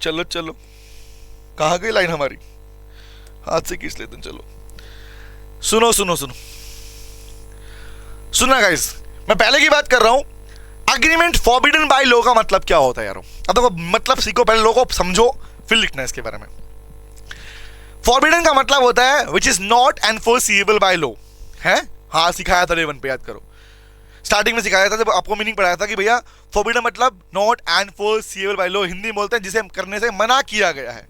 चलो चलो, कहां गई लाइन हमारी, हाथ से खींच लेते हैं, चलो सुनो सुनो सुनो सुनना गाइस, मैं पहले की बात कर रहा हूं। अग्रीमेंट फॉरबिडन बाय लॉ का मतलब क्या होता है यारो, अब देखो मतलब सीखो, पहले लॉ को समझो फिर लिखना है इसके बारे में। फॉरबिडन का मतलब होता है विच is not enforceable by law, है, हाँ सिखाया था डे 1 पे, याद करो स्टार्टिंग में सिखाया था जब आपको मीनिंग पढ़ाया था कि भैया फॉरबिडन मतलब not enforceable by law, Hindi में बोलते हैं जिसे करने से मना किया गया है।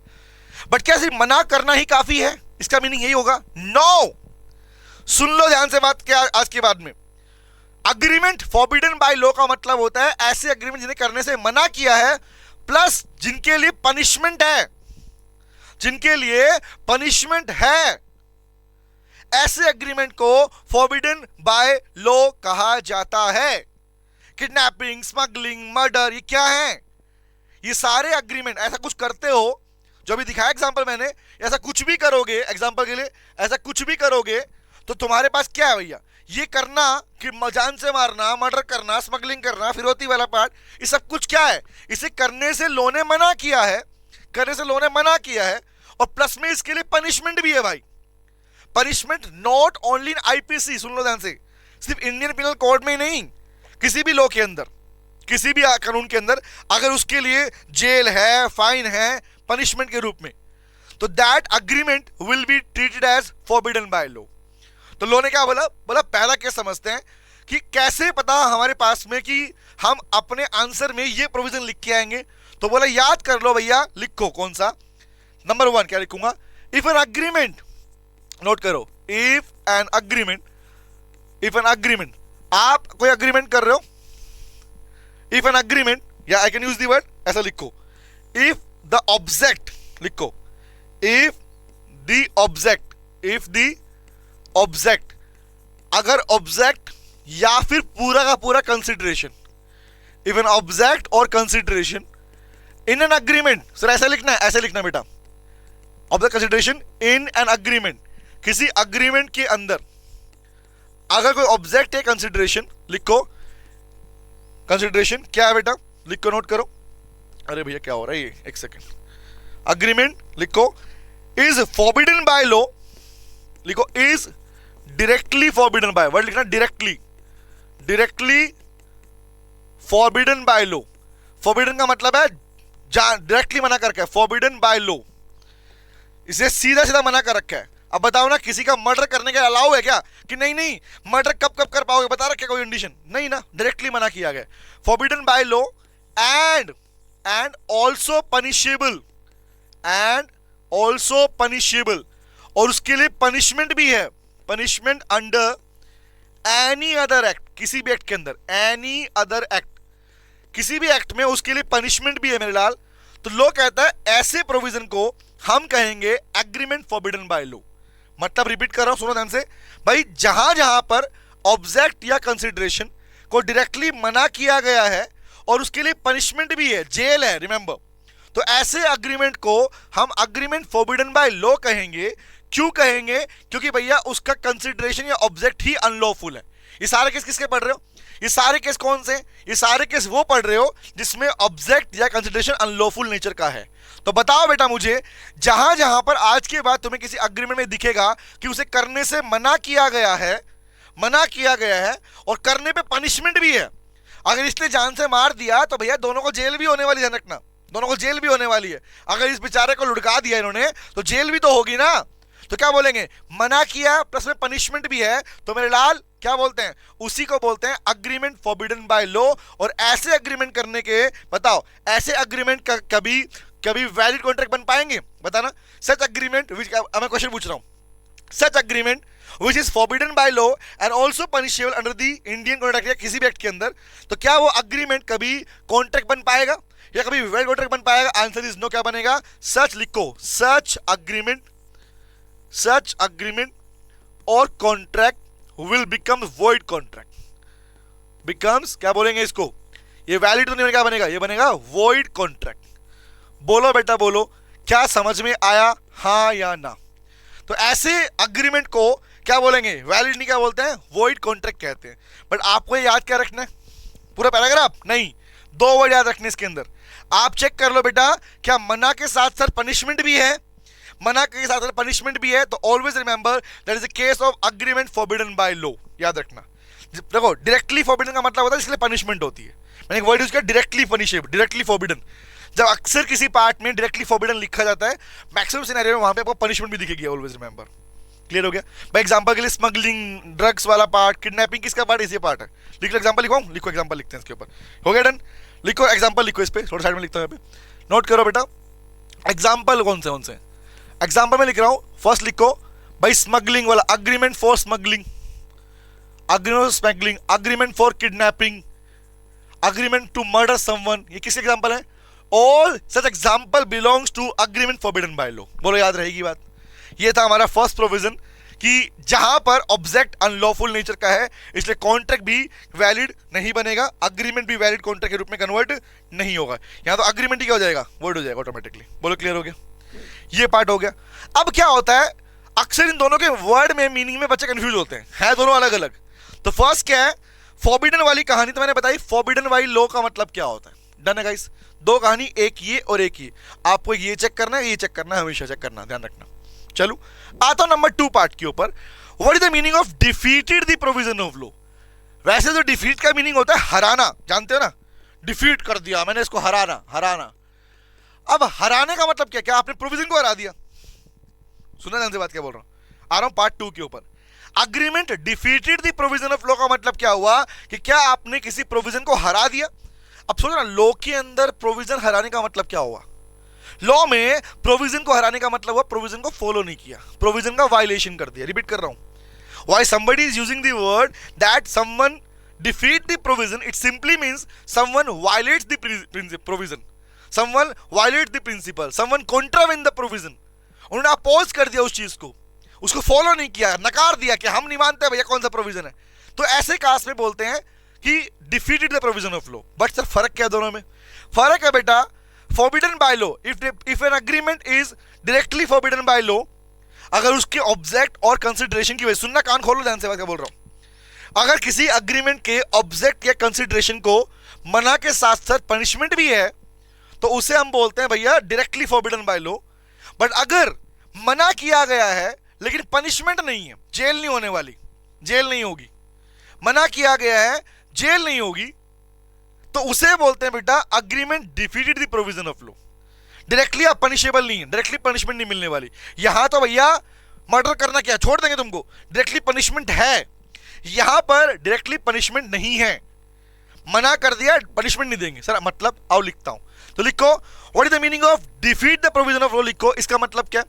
बट क्या सिर्फ मना करना ही काफी है, इसका मीनिंग यही होगा, नो। सुन लो ध्यान से बात, क्या आज के बाद में अग्रीमेंट फॉरबिडन बाय लॉ का मतलब होता है ऐसे अग्रीमेंट जिन्हें करने से मना किया है, प्लस जिनके लिए पनिशमेंट है, जिनके लिए पनिशमेंट है, ऐसे एग्रीमेंट को फॉरबिडन बाय लॉ कहा जाता है। किडनैपिंग, स्मगलिंग, मर्डर, ये क्या है, ये सारे एग्रीमेंट, ऐसा कुछ करते हो जो अभी दिखाया एग्जांपल मैंने, ऐसा कुछ भी करोगे, एग्जांपल के लिए ऐसा कुछ भी करोगे तो तुम्हारे पास क्या है भैया, ये करना कि जान से मारना, मर्डर करना, स्मगलिंग करना, फिरौती वाला पार्ट, ये सब कुछ क्या है, इसे करने से लॉ ने मना किया है, करने से लॉ ने मना किया है, और प्लस में इसके लिए पनिशमेंट भी है भाई। Punishment not only in IPC, सुन लो ध्यान से, सिर्फ इंडियन पिनल कोड में ही नहीं, किसी भी लॉ के अंदर, किसी भी कानून के अंदर अगर उसके लिए जेल है, फाइन है पनिशमेंट के रूप में, तो that agreement will be treated as forbidden by law. तो लॉ ने क्या बोला, बोला पहला केस समझते हैं कि कैसे पता हमारे पास में कि हम अपने आंसर में ये प्रोविजन लिख के आएंगे। तो बोला याद कर लो भैया, लिखो कौन सा, नंबर 1 क्या लिखूंगा, इफ एन अग्रीमेंट, नोट करो, if an agreement, if an agreement, आप कोई अग्रीमेंट कर रहे हो, इफ एन अग्रीमेंट, या I can use the word ऐसा लिखो, इफ द ऑब्जेक्ट, लिखो इफ द ऑब्जेक्ट, अगर ऑब्जेक्ट या फिर पूरा का पूरा कंसिडरेशन, इफ एन ऑब्जेक्ट और consideration in an agreement, sir ऐसा लिखना है, ऐसे लिखना बेटा, object consideration in an agreement, किसी अग्रीमेंट के अंदर अगर कोई ऑब्जेक्ट है कंसिडरेशन, लिखो कंसिडरेशन क्या है बेटा, लिखो, नोट करो, अरे भैया क्या हो रहा है ये, एक सेकेंड, अग्रीमेंट लिखो, इज फॉरबिडन बाय लॉ, लिखो is directly forbidden by, word लिखना directly, directly forbidden by law, forbidden का मतलब है डायरेक्टली मना कर रखा है, फॉरबिडन बाय लॉ, इसे सीधा सीधा मना कर रखा है। अब बताओ ना, किसी का मर्डर करने का अलाउ है क्या, कि नहीं नहीं मर्डर कब कब कर पाओगे, बता रखा कोई कंडीशन नहीं ना, डायरेक्टली मना किया गया, forbidden by law and also punishable, and also punishable, और उसके लिए पनिशमेंट भी है, punishment under any other act, किसी भी एक्ट के अंदर, एनी अदर एक्ट, किसी भी एक्ट में उसके लिए पनिशमेंट भी है मेरे लाल। तो लॉ कहता है ऐसे प्रोविजन को हम कहेंगे एग्रीमेंट फॉरबिडन बाय लॉ। मतलब रिपीट कर रहा हूं, सुनो ध्यान से भाई, जहां जहां पर ऑब्जेक्ट या कंसिडरेशन को डायरेक्टली मना किया गया है और उसके लिए पनिशमेंट भी है, जेल है, रिमेंबर, तो ऐसे अग्रीमेंट को हम अग्रीमेंट फॉरबिडन बाय लॉ कहेंगे। क्यों कहेंगे, क्योंकि भैया उसका कंसिडरेशन या ऑब्जेक्ट ही अनलॉफुल है। ये सारे केस किसके पढ़ रहे हो, ये सारे केस कौन से, ये सारे केस वो पढ़ रहे हो जिसमें ऑब्जेक्ट या कंसिडरेशन अनलॉफुल नेचर का है। तो बताओ बेटा मुझे, जहां जहां पर आज के बाद तुम्हें किसी अग्रीमेंट में दिखेगा कि उसे करने से मना किया गया है, मना किया गया है और करने पे पनिशमेंट भी है, अगर इसने जान से मार दिया तो भैया दोनों को जेल भी होने वाली है, रखना, दोनों को जेल भी होने वाली है। अगर इस बेचारे को लुढ़का दिया इन्होंने तो जेल भी तो होगी ना। तो क्या बोलेंगे, मना किया प्लस में पनिशमेंट भी है, तो मेरे लाल क्या बोलते हैं, उसी को बोलते हैं अग्रीमेंट फॉरबिडन बाय लॉ। और ऐसे अग्रीमेंट करने के, बताओ ऐसे अग्रीमेंट का कभी कभी वैलिड कॉन्ट्रैक्ट बन पाएंगे, बताना। सच अग्रीमेंट विच, मैं क्वेश्चन पूछ रहा हूं, सच agreement which is forbidden by law and also punishable under the Indian contract या किसी भी एक्ट के अंदर, तो क्या वो अग्रीमेंट कभी कॉन्ट्रैक्ट बन पाएगा या कभी वैलिड कॉन्ट्रैक्ट बन पाएगा? Answer is no. क्या बनेगा, सच लिखो, सच अग्रीमेंट और contract will become void contract, becomes, क्या बोलेंगे इसको, ये वैलिड तो नहीं, क्या बनेगा, ये बनेगा वॉइड कॉन्ट्रैक्ट। बोलो बेटा बोलो, क्या समझ में आया, हाँ या ना? तो ऐसे अग्रीमेंट को क्या बोलेंगे, वैलिड नहीं, क्या बोलते हैं, वॉइड कॉन्ट्रैक्ट कहते हैं। बट आपको ये याद क्या रखना है, पूरा पैराग्राफ नहीं, 2 वर्ड याद रखने इसके अंदर। आप चेक कर लो बेटा, क्या मना के साथ साथ पनिशमेंट भी है, मना के साथ साथ पनिशमेंट भी है, तो always remember that is a case of agreement forbidden by law, याद रखना। देखो डायरेक्टली फॉरबिडन का मतलब होता है इसलिए पनिशमेंट होती है, मैंने एक वर्ड यूज किया डायरेक्टली पनिशेबल, डायरेक्टली फॉरबिडन। जब अक्सर किसी पार्ट में डायरेक्टली फॉरबिडन लिखा जाता है, मैक्सिमम सिनेरियो में वहां पे आपको पनिशमेंट भी दिखेगी, ऑलवेज रिमेंबर। क्लियर हो गया? बाय एग्जांपल के लिए स्मगलिंग, ड्रग्स वाला पार्ट, किडनैपिंग, किसका पार्ट, इसी पार्ट है। लिख लो एग्जांपल, लिखो, लिखो एग्जांपल लिखते हैं इसके ऊपर, हो गया डन। लिखो एग्जांपल, लिखो इस पे, थोड़ा साइड में लिखता हूं यहाँ पे, नोट करो बेटा। एग्जांपल कौन से एग्जांपल में लिख रहा हूं, फर्स्ट लिखो भाई स्मगलिंग वाला, agreement for smuggling, agreement for kidnapping, agreement to murder someone, ये किसके एग्जांपल है? All such example belongs to agreement forbidden by law. बोलो याद रहेगी बात। ये था हमारा फर्स्ट प्रोविजन कि जहां पर ऑब्जेक्ट अनलॉफुल नेचर का है, इसलिए कॉन्ट्रैक्ट भी वैलिड नहीं बनेगा, अग्रीमेंट भी वैलिड कॉन्ट्रैक्ट के रूप में कन्वर्ट नहीं होगा। यहां तो अग्रीमेंट ही क्या हो जाएगा, वर्ड हो जाएगा ऑटोमेटिकली। बोलो क्लियर हो गया? ये पार्ट हो गया। अब क्या होता है, अक्सर इन दोनों के वर्ड में मीनिंग में बच्चे कंफ्यूज होते हैं दोनों अलग अलग। तो फर्स्ट क्या है, फॉरबिडन वाली कहानी तो मैंने बताई, फॉरबिडन बाय लॉ का मतलब क्या होता है। डन है गाइस, 2 कहानी, एक ये और एक ये, आपको ये चेक करना है, ये चेक करना है, हमेशा चेक करना, ध्यान रखना। चलो आता हूं नंबर 2 पार्ट के ऊपर, what is the meaning of defeated the provision of law. वैसे तो डिफीट का मीनिंग होता है हराना, जानते हो ना, डिफीट कर दिया मैंने इसको, हराना। अब हराने का मतलब क्या आपने प्रोविजन को हरा दिया। सुना ध्यान से बात क्या बोल रहा हूं, आ रहा हूं पार्ट 2 के ऊपर। Agreement defeated the provision of law का मतलब क्या हुआ कि क्या आपने किसी प्रोविजन को हरा दिया। अब सोचो ना, लॉ के अंदर प्रोविजन हराने का मतलब क्या हुआ। लॉ में प्रोविजन को हराने का मतलब हुआ प्रोविजन को फॉलो नहीं किया, प्रोविजन का वायलेशन कर दिया। रिपीट कर रहा हूं, why somebody is using the word that someone defeat the provision, it simply means someone violets the provision, someone violates the principle, someone contravene the provision, उन्होंने अपोज कर दिया उस चीज को, उसको फॉलो नहीं किया, नकार दिया कि हम नहीं मानते भैया कौन सा प्रोविजन है, तो ऐसे कास में बोलते हैं कि defeated the provision of law. But sir फर्क क्या है दोनों में? फर्क है बेटा, forbidden by law, if an agreement is directly forbidden by law, अगर उसके ऑब्जेक्ट और कंसिडरेशन की वजह, सुनना कान खोलो ध्यान से बात क्या बोल रहा हूं, अगर किसी अग्रीमेंट के ऑब्जेक्ट या कंसिडरेशन को मना के साथ साथ पनिशमेंट भी है तो उसे हम बोलते हैं भैया directly forbidden by law. But अगर मना किया गया है लेकिन पनिशमेंट नहीं है, जेल नहीं होने वाली, जेल नहीं होगी, मना किया गया है जेल नहीं होगी, तो उसे बोलते हैं बेटा agreement defeated the provision of law. Directly आप पनिशेबल नहीं है, डायरेक्टली पनिशमेंट नहीं मिलने वाली। यहां तो भैया मर्डर करना क्या छोड़ देंगे तुमको, डायरेक्टली पनिशमेंट है, यहां पर डायरेक्टली पनिशमेंट नहीं है, मना कर दिया पनिशमेंट नहीं देंगे। सर मतलब आओ लिखता हूं, तो लिखो what is the meaning of defeat the provision of law, लिखो इसका मतलब क्या,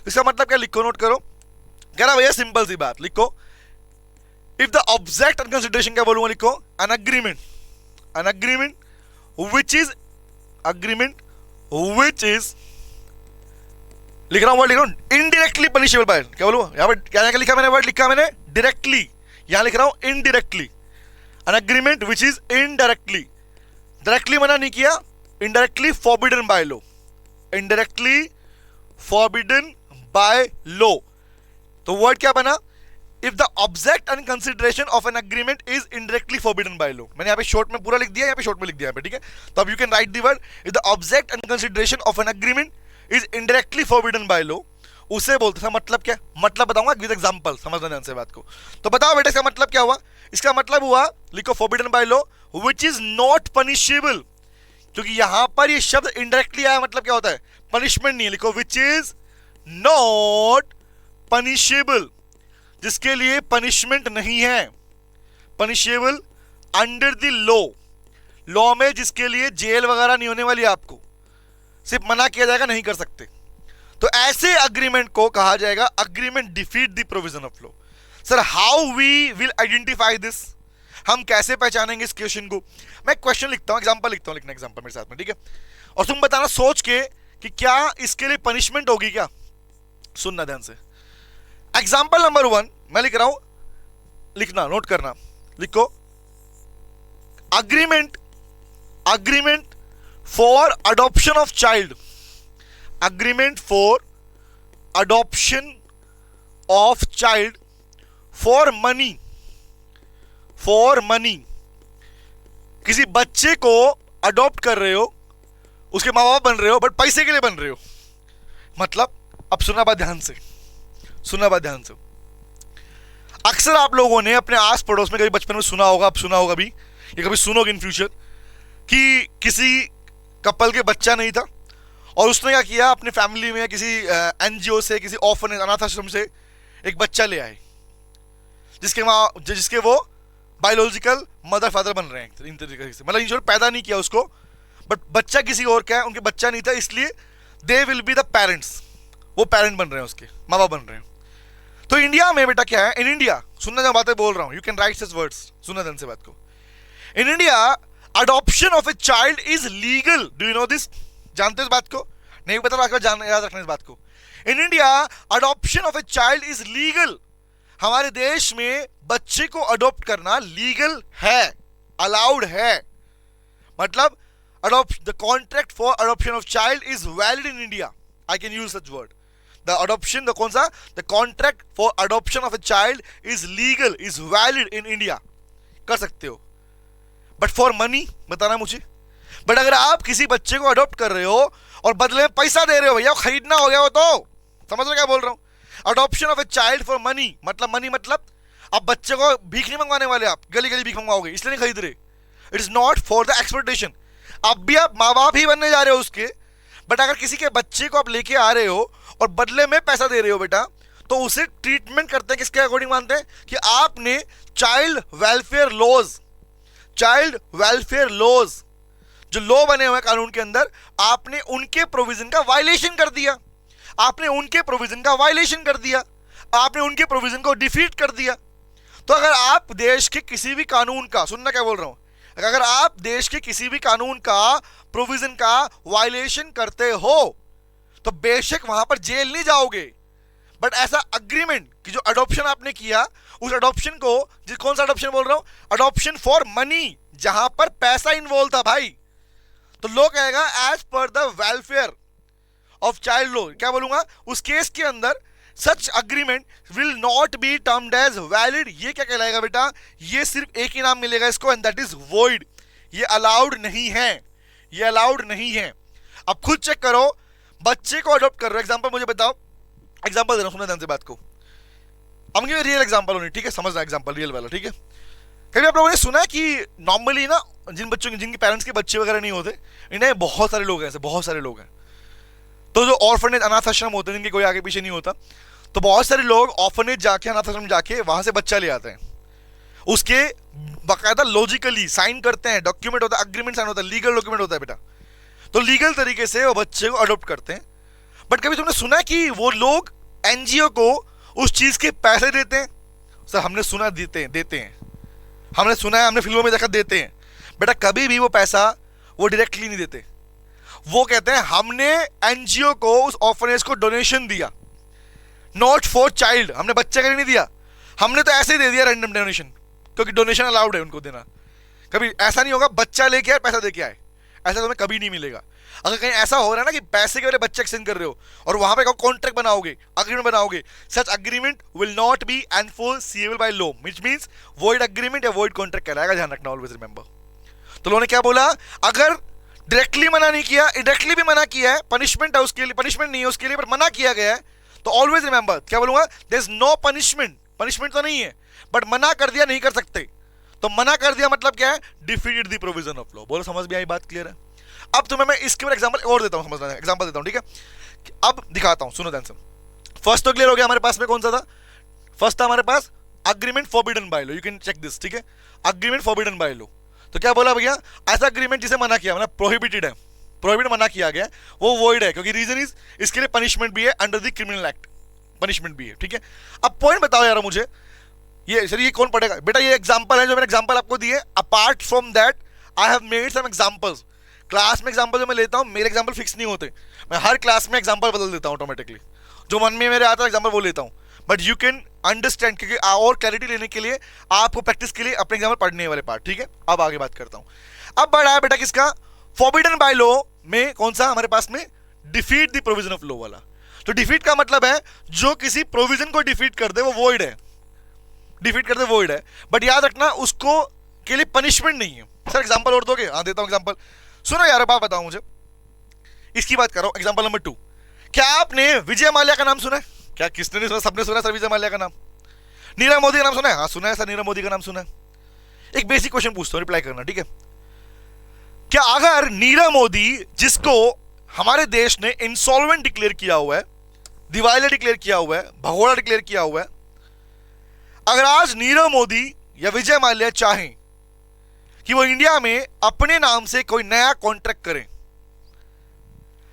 इसका मतलब क्या लिखो, नोट करो। कह रहा भैया सिंपल सी बात, लिखो if the object and consideration, क्या बोलूंगा, लिखो an agreement, an agreement which is, agreement which is, लिख रहा हूं वर्ड, लिख रहा हूं इनडायरेक्टली पनिशेबल बाय, क्या बोलूं यहां पर, क्या लिखा मैंने, वर्ड लिखा मैंने डायरेक्टली, यहां लिख रहा हूं indirectly, an agreement which is indirectly, directly मना नहीं किया, indirectly forbidden by law, indirectly forbidden by law, तो वर्ड क्या बना, if the object and consideration of an agreement is indirectly forbidden by law. मैंने यहाँ पे शॉर्ट में पूरा लिख दिया, यहाँ पे शॉर्ट में लिख दिया, ठीक है, तो अब you can write the word if the object and consideration of an agreement is indirectly forbidden by law, उसे बोलते हैं, मतलब क्या, मतलब बताऊंगा विद एग्जांपल, समझना ध्यान से बात को। तो बताओ बेटा इसका मतलब क्या हुआ, इसका मतलब हुआ, लिखो forbidden by law which is not punishable, क्योंकि यहां पर ये शब्द इनडायरेक्टली आया, मतलब क्या होता है, पनिशमेंट नहीं है, लिखो व्हिच इज नॉट पनिशेबल, जिसके लिए पनिशमेंट नहीं है, punishable under the law, law में जिसके लिए जेल वगैरह नहीं होने वाली, आपको सिर्फ मना किया जाएगा, नहीं कर सकते, तो ऐसे अग्रीमेंट को कहा जाएगा agreement defeat the provision of law. Sir how we will identify this, हम कैसे पहचानेंगे इस क्वेश्चन को? मैं क्वेश्चन लिखता हूं, एग्जांपल लिखता हूं, लिखना एग्जांपल मेरे साथ में, ठीक है, और तुम बताना सोच के कि क्या इसके लिए पनिशमेंट होगी क्या, सुनना ध्यान से। एग्जांपल नंबर 1 मैं लिख रहा हूं, लिखना नोट करना, लिखो agreement, agreement for adoption of child, agreement for adoption of child for money, for money, किसी बच्चे को अडॉप्ट कर रहे हो, उसके माँ बाप बन रहे हो, बट पैसे के लिए बन रहे हो, मतलब अब सुनना बात ध्यान से, सुनना बात ध्यान से। अक्सर आप लोगों ने अपने आस पड़ोस में कभी बचपन में सुना होगा, अब सुना होगा भी, ये कभी सुनोगे इन फ्यूचर, कि किसी कपल के बच्चा नहीं था और उसने क्या किया, अपने फैमिली में किसी एनजीओ से, किसी ऑर्फनेज, अनाथ आश्रम से एक बच्चा ले आए, जिसके वो बायोलॉजिकल मदर फादर बन रहे हैं इन तरीके से, मतलब इन पैदा नहीं किया उसको, बट बच्चा किसी और का है, उनके बच्चा नहीं था, इसलिए they will be the parents, वो पेरेंट बन रहे हैं, उसके माँ बाप बन रहे हैं। तो इंडिया में बेटा क्या है, इन इंडिया, सुनना जो बातें बोल रहा हूं, you can write this words, सुनना ध्यान से बात को। In India adoption of a child is legal, do you know this, जानते हो इस बात को, नहीं पता, याद रखना इस बात को। In India adoption of a child is legal, हमारे देश में बच्चे को अडॉप्ट करना लीगल है, अलाउड है, मतलब the contract for adoption of child is valid in India, I can use such word, the adoption, the कौन सा, the contract for adoption of a child is legal, is valid in India, कर सकते हो, बट फॉर मनी बताना मुझे, बट अगर आप किसी बच्चे को अडॉप्ट कर रहे हो और बदले में पैसा दे रहे हो, भैया खरीदना हो गया वो, तो समझ रहे क्या बोल रहा हूं, adoption of a child for money, मतलब मनी मतलब अब बच्चे को भीख नहीं मंगवाने वाले, आप गली गली भीख मंगवाओगे इसलिए नहीं खरीद रहे, it is not for the exploitation, अब भी आप माँ बाप ही बनने जा रहे हो उसके, बट अगर किसी के बच्चे को आप लेके आ रहे हो और बदले में पैसा दे रहे हो बेटा, तो उसे ट्रीटमेंट करते हैं किसके अकॉर्डिंग मानते हैं, कि आपने child welfare laws, child welfare laws जो लॉ बने हुए कानून के अंदर, आपने उनके प्रोविजन का वायलेशन कर दिया, आपने उनके प्रोविजन का वायलेशन कर दिया, आपने उनके प्रोविजन को डिफीट कर दिया। तो अगर आप देश के किसी भी कानून का, सुनना क्या बोल रहा हूं, अगर आप देश के किसी भी कानून का प्रोविजन का वायलेशन करते हो, तो बेशक वहां पर जेल नहीं जाओगे, बट ऐसा अग्रीमेंट कि जो अडॉप्शन आपने किया उस अडॉप्शन को, जिस कौन सा अडॉप्शन बोल रहा हूं, अडॉप्शन फॉर मनी, जहां पर पैसा इन्वॉल्व था भाई, तो लो कहेगा as per the welfare of child law, क्या बोलूंगा उस केस के अंदर such agreement will not be termed as valid. ये क्या कहलाएगा बेटा, ये सिर्फ एक ही नाम मिलेगा इसको, एंड दैट इज वॉइड। ये अलाउड नहीं है, ये अलाउड नहीं है। अब खुद चेक करो, बच्चे को अडॉप्ट कर रहे हो, एग्जांपल मुझे बताओ, एग्जांपल दे रहा हूं, सुनो ध्यान से बात को, हम रियल एग्जांपल होनी, ठीक है, समझना एग्जांपल रियल वाला, ठीक है। कभी आप लोगों ने सुना है कि नॉर्मली ना जिन बच्चों के, जिनके पेरेंट्स के बच्चे वगैरह नहीं होते, इन्हें बहुत सारे लोग हैं ऐसे, बहुत सारे लोग हैं, तो जो ऑर्फनेज अनाथ आश्रम होते हैं जिनके कोई आगे पीछे नहीं होता, तो बहुत सारे लोग ऑर्फनेज जाके, अनाथ आश्रम जाके वहां से बच्चा ले आते हैं, उसके बाकायदा लॉजिकली साइन करते हैं, डॉक्यूमेंट होता है, अग्रीमेंट साइन होता है, लीगल डॉक्यूमेंट होता है बेटा, तो लीगल तरीके से वो बच्चे को अडॉप्ट करते हैं। बट कभी तुमने सुना कि वो लोग एनजीओ को उस चीज के पैसे देते हैं? सर हमने सुना देते हैं, हमने सुना है, हमने फिल्मों में देखा देते हैं, बेटा कभी भी वो पैसा वो डायरेक्टली नहीं देते। वो कहते हैं हमने एनजीओ को, उस ऑर्फनेज को डोनेशन दिया, नॉट फॉर चाइल्ड, हमने बच्चे के लिए नहीं दिया, हमने तो ऐसे ही दे दिया रैंडम डोनेशन, क्योंकि डोनेशन अलाउड है उनको देना। कभी ऐसा नहीं होगा बच्चा लेके आए पैसा दे के आए, ऐसा तुम्हें कभी नहीं मिलेगा। अगर कहीं ऐसा हो रहा है ना कि पैसे के वजह बच्चे एक्सचेंज कर रहे हो और वहां पे कॉन्ट्रैक्ट बनाओगे, अग्रीमेंट बनाओगे, such agreement will not be enforceable by law, which means void agreement या वॉइड कॉन्ट्रैक्ट कहलाएगा, ध्यान रखना, ऑलवेज रिमेंबर। तो लोगों ने क्या बोला, अगर डायरेक्टली मना नहीं किया, इनडायरेक्टली भी मना किया है, पनिशमेंट है उसके लिए, पनिशमेंट नहीं है उसके लिए, पर मना किया गया है, तो ऑलवेज रिमेंबर क्या बोलूंगा, there is no punishment, punishment तो नहीं है, बट मना कर दिया नहीं कर सकते, तो मना कर दिया मतलब क्या है, defeated the provision of law. बोलो समझ में आई बात, क्लियर है? अब तुम्हें मैं इसके ऊपर एग्जांपल और देता हूं, समझना है, एग्जांपल देता हूं, ठीक है। अब दिखाता हूं, सुनो ध्यान से। फर्स्ट तो क्लियर हो गया हमारे पास में, कौन सा था, फर्स्ट था हमारे पास agreement forbidden by law, you can check this, ठीक है, अग्रीमेंट फॉरबिडन बाय लॉ। तो क्या बोला भैया, ऐसा अग्रीमेंट जिसे मना किया, मतलब प्रोहिबिटेड है, प्रोहिबिट मना किया गया, वो वॉइड है, क्योंकि रीजन इज इसके लिए पनिशमेंट भी है, under the criminal act punishment भी है, ठीक है। अब पॉइंट बताओ यार मुझे, ये सर ये कौन पढ़ेगा बेटा, ये एग्जांपल है जो मैंने एग्जांपल आपको दिए, apart from that I have made some examples. Class में एग्जांपल जो मैं लेता हूं, मेरे एग्जांपल फिक्स नहीं होते, मैं हर क्लास में एग्जांपल बदल देता हूं ऑटोमेटिकली, जो मन में मेरे आता है एग्जांपल वो लेता हूं, बट यू कैन अंडरस्टैंड, क्योंकि और क्लैरिटी लेने के लिए आपको प्रैक्टिस के लिए अपने एग्जांपल पढ़ने वाले पार्ट, ठीक है। अब आगे बात करता हूं। अब बढ़ा है बेटा किसका, फॉरबिडन बाय लॉ में कौन सा हमारे पास में, defeat the provision of law वाला। तो डिफीट का मतलब है जो किसी प्रोविजन को डिफीट कर दे वो वॉइड है, डिफीट कर दे वॉइड है, बट याद रखना उसको के लिए पनिशमेंट नहीं है। सर एग्जांपल और दोगे? हाँ देता हूं एग्जांपल, सुनो यार बात बताओ मुझे, इसकी बात कर रहा हूं, एग्जांपल नंबर 2। क्या आपने विजय माल्या का नाम सुना है? क्या किसने नहीं सुना, सबने सुना सर विजय माल्या का नाम। नीरव मोदी का नाम सुना है? हाँ सुना है सर, नीरव मोदी का नाम सुना है। एक बेसिक क्वेश्चन पूछता हूं, रिप्लाई करना, ठीक है। क्या अगर नीरव मोदी, जिसको हमारे देश ने इंसॉल्वेंट डिक्लेयर किया हुआ है, दिवालिया डिक्लेयर किया हुआ है, भगोड़ा डिक्लेयर किया हुआ है, अगर आज नीरव मोदी या विजय माल्या चाहें कि वो इंडिया में अपने नाम से कोई नया कॉन्ट्रैक्ट करें,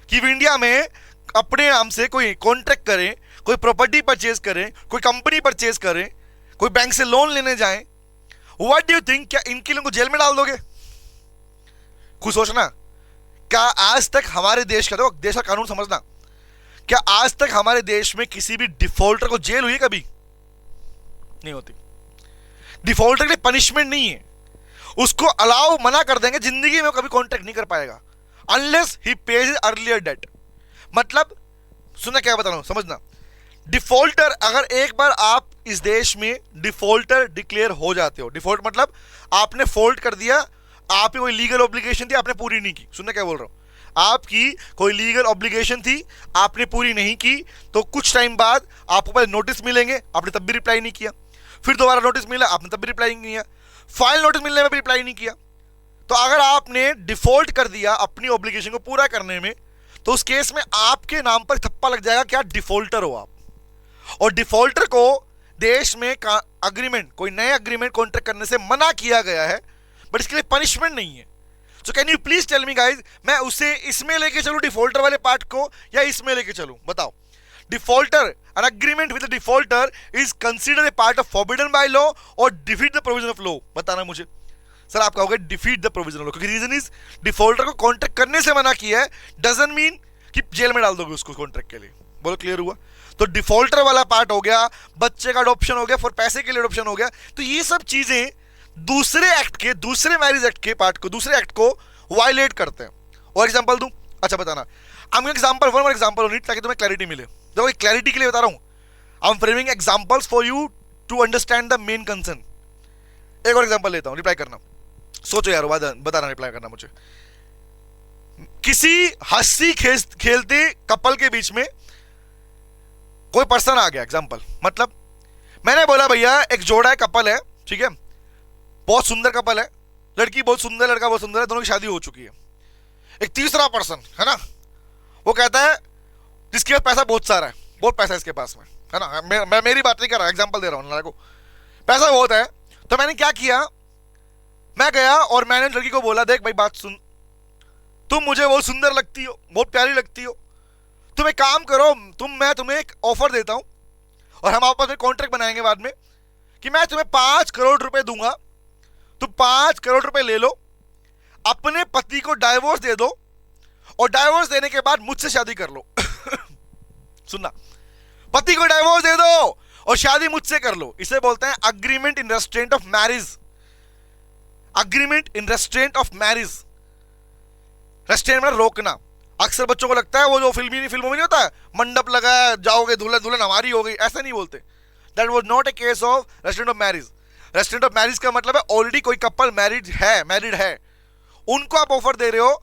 कि वो इंडिया में अपने नाम से कोई कॉन्ट्रैक्ट करें, कोई प्रॉपर्टी परचेज करें, कोई कंपनी परचेज करें, कोई बैंक से लोन लेने जाएं, व्हाट डू यू थिंक, क्या इनके लोगों को जेल में डाल दोगे? खुद सोचना, क्या आज तक हमारे देश का, देखो देश का कानून समझना, क्या आज तक हमारे देश में किसी भी डिफॉल्टर को जेल हुई? कभी नहीं होती। डिफॉल्टर के लिए पनिशमेंट नहीं है, उसको अलाउ मना कर देंगे, जिंदगी में वो कभी कॉन्ट्रैक्ट नहीं कर पाएगा unless he pays earlier date. मतलब सुनना क्या बता रहा हूं, समझना, डिफॉल्टर, अगर एक बार आप इस देश में डिफॉल्टर डिक्लेयर हो जाते हो, डिफॉल्ट मतलब आपने फॉल्ट कर दिया, आपकी कोई लीगल ऑब्लिगेशन थी आपने पूरी नहीं की, सुनना क्या बोल रहा हूं, आपकी कोई लीगल ऑब्लिगेशन थी आपने पूरी नहीं की, तो कुछ टाइम बाद आपको पहले नोटिस मिलेंगे, आपने तब भी रिप्लाई नहीं किया, फिर दोबारा नोटिस मिला, आपने तब भी रिप्लाई नहीं किया, फाइल नोटिस मिलने में भी रिप्लाई नहीं किया। तो अगर आपने डिफॉल्ट कर दिया अपनी ऑब्लिगेशन को पूरा करने में, तो उस केस में आपके नाम पर थप्पा लग जाएगा, क्या डिफॉल्टर हो आप। और डिफॉल्टर को देश में अग्रीमेंट, कोई नए अग्रीमेंट कॉन्ट्रैक्ट करने से मना किया गया है, बट इसके लिए पनिशमेंट नहीं है। So can you please tell me guys, मैं उसे इसमें लेके चलूं डिफॉल्टर वाले पार्ट को, या इसमें लेके चलूं? बताओ। Defaulter, an agreement with the defaulter is considered a part of forbidden by law or defeat the provision of law? बताना मुझे। सर आप कहोगे defeat the provision of law, क्योंकि रीजन इज डिफॉल्टर को कॉन्ट्रैक्ट करने से मना किया है, डजंट मीन कि जेल में डाल दोगे उसको कॉन्ट्रैक्ट के लिए। बोलो क्लियर हुआ? तो डिफॉल्टर वाला पार्ट हो गया, बच्चे का अडॉप्शन हो गया, फॉर पैसे के लिए अडॉप्शन हो गया। तो ये सब चीजें दूसरे एक्ट के, दूसरे मैरिज एक्ट के पार्ट को, दूसरे एक्ट को वायलेट करते हैं। और एग्जांपल दूं? अच्छा बताना। I am example, one more example only, ताकि तुम्हें क्लैरिटी मिले। देखो क्लैरिटी के लिए बता रहा हूं, I am framing examples for you to understand the main concern. एक और एग्जांपल लेता हूं, रिप्लाई करना। सोचो यार, बताना, रिप्लाई करना मुझे। किसी हंसी खेलते कपल के बीच में कोई पर्सन आ गया, एग्जांपल, मतलब मैंने बोला भैया एक जोड़ा है, कपल है, ठीक है, बहुत सुंदर कपल है, लड़की बहुत सुंदर, लड़का बहुत सुंदर है, दोनों की शादी हो चुकी है। एक तीसरा पर्सन है ना, वो कहता है जिसके पास पैसा बहुत सारा है, बहुत पैसा है इसके पास में, है ना, मैं मेरी बात नहीं कर रहा, एग्जांपल दे रहा हूं, को पैसा बहुत है। तो मैंने क्या किया, मैं गया और मैंने लड़की को बोला, देख भाई बात सुन, तुम मुझे बहुत सुंदर लगती हो, बहुत प्यारी लगती हो, तुम एक काम करो, मैं तुम्हें एक ऑफर देता हूं और हम आपस में कॉन्ट्रैक्ट बनाएंगे बाद में कि मैं तुम्हें 5 करोड़ रुपए दूंगा, तुम 5 करोड़ रुपए ले लो, अपने पति को डाइवोर्स दे दो और डाइवोर्स देने के बाद मुझसे शादी कर लो। सुनना, पति को डाइवोर्स दे दो और शादी मुझसे कर लो। इसे बोलते हैं agreement in restaurant of marriage. Agreement in restaurant of marriage. Restaurant मतलब रोकना। अक्सर बच्चों को लगता है वो जो फिल्मों में नहीं होता है, मंडप लगाया, जाओगे, दुल्हन दुल्हन हमारी हो गई, ऐसा नहीं बोलते। That was not a case of restaurant of marriage. Restaurant of marriage का मतलब है ऑलरेडी कोई कपल मैरिड है, उनको आप ऑफर दे रहे हो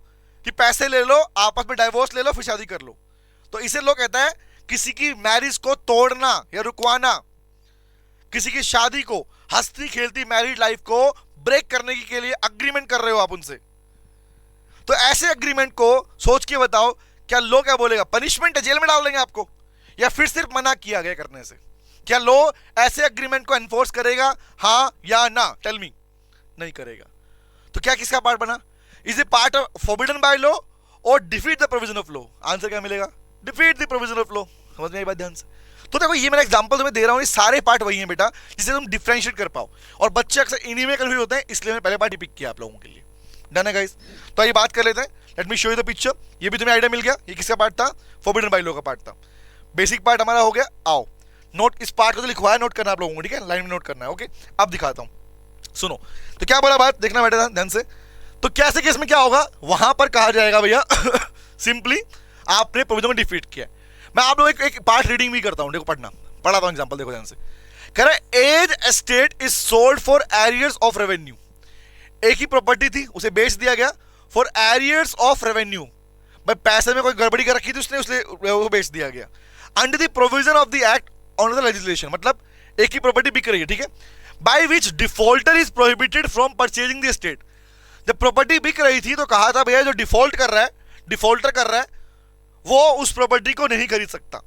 कि पैसे ले लो, आपस में डाइवोर्स ले लो, फिर शादी कर लो। तो इसे लोग कहता है किसी की मैरिज को तोड़ना या रुकवाना, किसी की शादी को, हंसती खेलती मैरिड लाइफ को ब्रेक करने के लिए अग्रीमेंट कर रहे हो आप उनसे। तो ऐसे अग्रीमेंट को सोच के बताओ, क्या लो क्या बोलेगा, पनिशमेंट है, जेल में डाल देंगे आपको, या फिर सिर्फ मना किया गया करने से? क्या लो ऐसे अग्रीमेंट को एनफोर्स करेगा, हाँ या ना? Tell me. नहीं करेगा। तो क्या किसका पार्ट बना? Is a part of forbidden by law और defeat the provision of law? Answer क्या मिलेगा? Defeat the provision of law. समझ में आई बात ध्यान से? तो देखो ये मेरा एग्जांपल तुम्हें दे रहा हूं, ये सारे पार्ट वही हैं बेटा, जिसे तुम डिफरेंशिएट कर पाओ। और बच्चे अक्सर इन्हीं में कंफ्यूज होते हैं, इसलिए मैंने पहले पार्ट ही पिक किया आप लोगों के लिए। डन है गाइस? तो ये बात कर लेते हैं। Let me show you the picture. ये भी तुम्हें आइडिया मिल गया ये किसका पार्ट था, फॉरबिडन बाय लॉ का पार्ट था। बेसिक पार्ट हमारा हो गया। आओ नोट, इस पार्ट को तो लिखवाया, नोट करना आप लोगों को, ठीक है, लाइन में नोट करना है। ओके, अब दिखाता हूं, सुनो। तो क्या बोला बात, देखना बेटा ध्यान से। तो कैसे केस में क्या होगा, वहां पर कहा जाएगा भैया सिंपली आपने प्रोविजन को डिफीट किया। मैं आप लोग एक पार्ट रीडिंग भी करता हूं, देखो पढ़ाता हूं एग्जांपल, देखो ध्यान से। कह रहा है as estate is sold for arrears of revenue. एक ही प्रॉपर्टी थी, उसे बेच दिया गया फॉर एरियर्स ऑफ रेवेन्यू। भाई पैसे में कोई गड़बड़ी कर रखी थी उसने, उसने वो बेच दिया गया। Under the provision of the act on the legislation, मतलब एक ही प्रॉपर्टी बिक रही है, ठीक है, by which defaulter is prohibited from purchasing the estate. जब प्रॉपर्टी बिक रही थी तो कहा था भैया जो डिफॉल्ट कर रहा है, डिफॉल्टर कर रहा है, वो उस प्रॉपर्टी को नहीं खरीद सकता।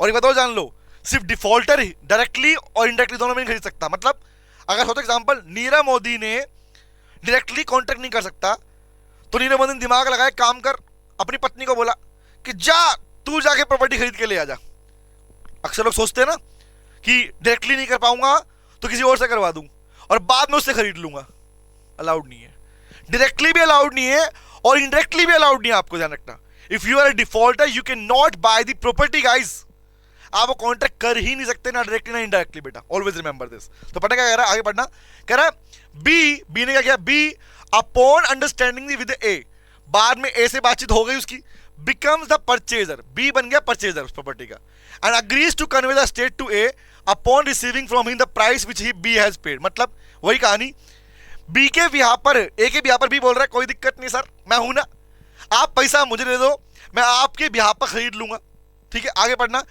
और ये बताओ, जान लो, सिर्फ डिफॉल्टर ही डायरेक्टली और इनडायरेक्टली दोनों में नहीं खरीद सकता। मतलब अगर होता एग्जांपल नीरव मोदी ने डायरेक्टली कॉन्ट्रैक्ट नहीं कर सकता, तो नीरव मोदी ने दिमाग लगाया, काम कर, अपनी पत्नी को बोला कि जा तू जाके प्रॉपर्टी खरीद के ले आ जा। अक्सर लोग सोचते हैं ना कि डायरेक्टली नहीं कर पाऊंगा तो किसी और से करवा दूं और बाद में उससे खरीद लूंगा। अलाउड नहीं है, डायरेक्टली भी अलाउड नहीं है और इनडायरेक्टली भी अलाउड नहीं है, आपको ध्यान रखना। If you are a defaulter you can not buy the property guys. आप वो कॉन्ट्रैक्ट कर ही नहीं सकते, ना डायरेक्टली ना इनडायरेक्टली बेटा, ऑलवेज रिमेंबर दिस। तो पता क्या कह रहा है, आगे पढ़ना। कह रहा है बी ने क्या किया, बी अपॉन अंडरस्टैंडिंग विद ए, बाद में ए से बातचीत हो गई उसकी, बिकम्स द परचेजर, बी बन गया परचेजर उस प्रॉपर्टी का, and agrees to convey the estate to A upon receiving from him the price which he B has paid. मतलब वही कहानी, बी के बिहार पर, ए के बिहार पर बी बोल रहा है कोई दिक्कत नहीं सर, मैं हूं ना, आप पैसा मुझे दे दो, मैं आपके बिहार पर खरीद लूंगा, ठीक है। आगे पढ़ना।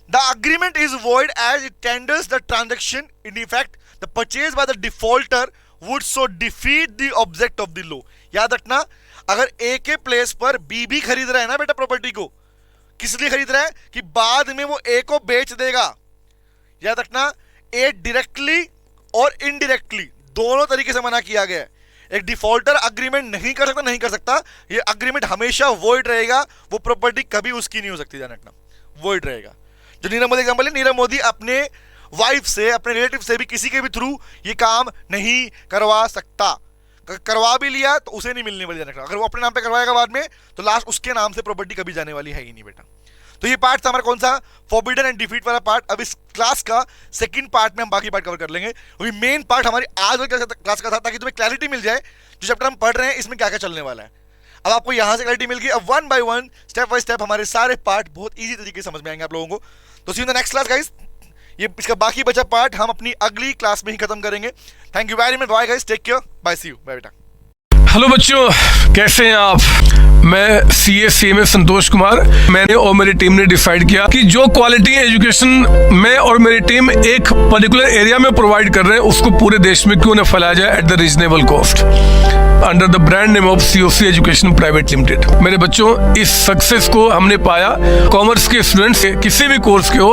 The agreement is void as it tenders the transaction in effect the purchase by the defaulter would so defeat the object of the law. याद रखना, अगर ए के प्लेस पर बी भी खरीद रहा है ना बेटा प्रॉपर्टी को, किस लिए खरीद रहा है कि बाद में वो ए को बेच देगा। याद रखना, ए डायरेक्टली और इनडायरेक्टली दोनों तरीके से मना किया गया है। एक डिफॉल्टर अग्रीमेंट नहीं कर सकता, नहीं कर सकता, ये अग्रीमेंट हमेशा वॉइड रहेगा, वो प्रॉपर्टी कभी उसकी नहीं हो सकती, ध्यान रखना, वॉइड रहेगा। जो नीरव मोदी एग्जांपल है, नीरव मोदी अपने वाइफ से, अपने रिलेटिव से भी, किसी के भी थ्रू ये काम नहीं करवा सकता। करवा भी लिया तो उसे नहीं मिलने वाली जनरेट। अगर वो अपने नाम पे करवाएगा बाद में तो लास्ट उसके नाम से प्रॉपर्टी कभी जाने वाली है ही नहीं बेटा। तो ये पार्ट था हमारा कौन सा, फॉरबिडन एंड डिफीट वाला पार्ट। अब इस क्लास का सेकंड पार्ट में हम बाकी पार्ट कवर कर लेंगे, क्योंकि मेन पार्ट हमारी आज वाली क्लास का था, ताकि तुम्हें क्लैरिटी मिल जाए जो चैप्टर हम पढ़ रहे हैं इसमें क्या क्या चलने वाला है। अब आपको यहां से क्लैरिटी मिल गई। अब one by one, step by step हमारे सारे पार्ट बहुत इजी तरीके से समझ में आएंगे आप लोगों को। तो see in the next class guys. ये इसका बाकी बचा पार्ट हम अपनी अगली क्लास में ही खत्म करेंगे। Thank you very much, bye guys, take care, bye, see you, bye बेटा। हेलो बच्चों, कैसे हैं आप? मैं CA संतोष कुमार। मैंने और मेरी टीम ने डिसाइड किया कि जो क्वालिटी एजुकेशन मैं और मेरी टीम एक पर्टिकुलर एरिया में प्रोवाइड कर रहे हैं उसको पूरे देश में क्यों न फैलाया जाए at the reasonable cost under the brand name of COC education private limited. मेरे बच्चों, इस सक्सेस को हमने पाया, कॉमर्स के स्टूडेंट्स किसी भी कोर्स के हो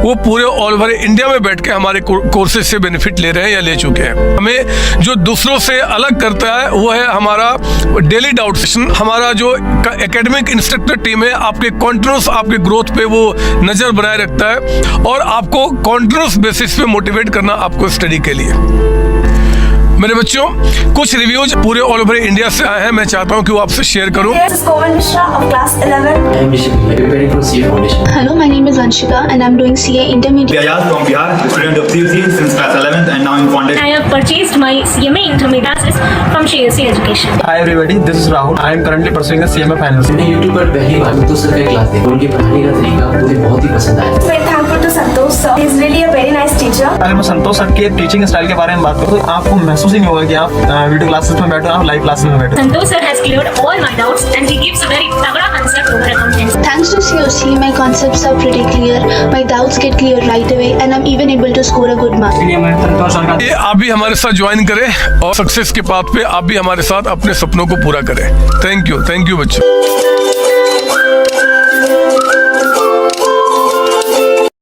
वो पूरे ऑल ओवर इंडिया में बैठ के हमारे कोर्सेज से बेनिफिट ले रहे हैं या ले चुके हैं। हमें जो दूसरों से अलग करता है वो है हमारा डेली डाउट सेशन। हमारा जो एकेडमिक इंस्ट्रक्टर टीम है आपके कॉन्टिन्यूस आपके ग्रोथ पे वो नजर बनाए रखता है और आपको कॉन्टिन्यूस बेसिस पे मोटिवेट करना आपको स्टडी के लिए। मेरे बच्चों, कुछ रिव्यूज पूरे ऑल ओवर इंडिया से आए हैं, मैं चाहता हूं कि वो आपसे शेयर करूं। This is Komal Mishra of class 11. I am Nishit, preparing for CA Foundation. Hello, my name is Anshika and I'm doing CA Intermediate. Ayaz from Bihar, student of CUC since class 11th and now in foundation. I have purchased my CMA Intermediate classes from CUC Education. Hi everybody, this is Rahul. I am currently pursuing a CMA Finance. मैंने YouTube पर पहली बार संतोष सर का क्लास देखा। उनके पढ़ाने का तरीका मुझे बहुत ही पसंद आया। Very thankful to Santosh sir. He is really a very nice teacher. अगर मैं संतोष सर के टीचिंग स्टाइल के बारे में बात करूँ तो आपको महसूस ही नहीं होगा कि आप वीडियो क्लासेस में बैठे हो, आप लाइव क्लासेस में बैठे हो। Santosh sir has cleared all my doubts and he gives a very tagda answer to my accountancy. Thanks to COC, my concepts are pretty clear, my doubts get clear right away and I'm even able to score a good mark. ये आप भी हमारे साथ ज्वाइन करें और सक्सेस के पाथ पे आप भी हमारे साथ अपने सपनों को पूरा करें। थैंक यू बच्चों।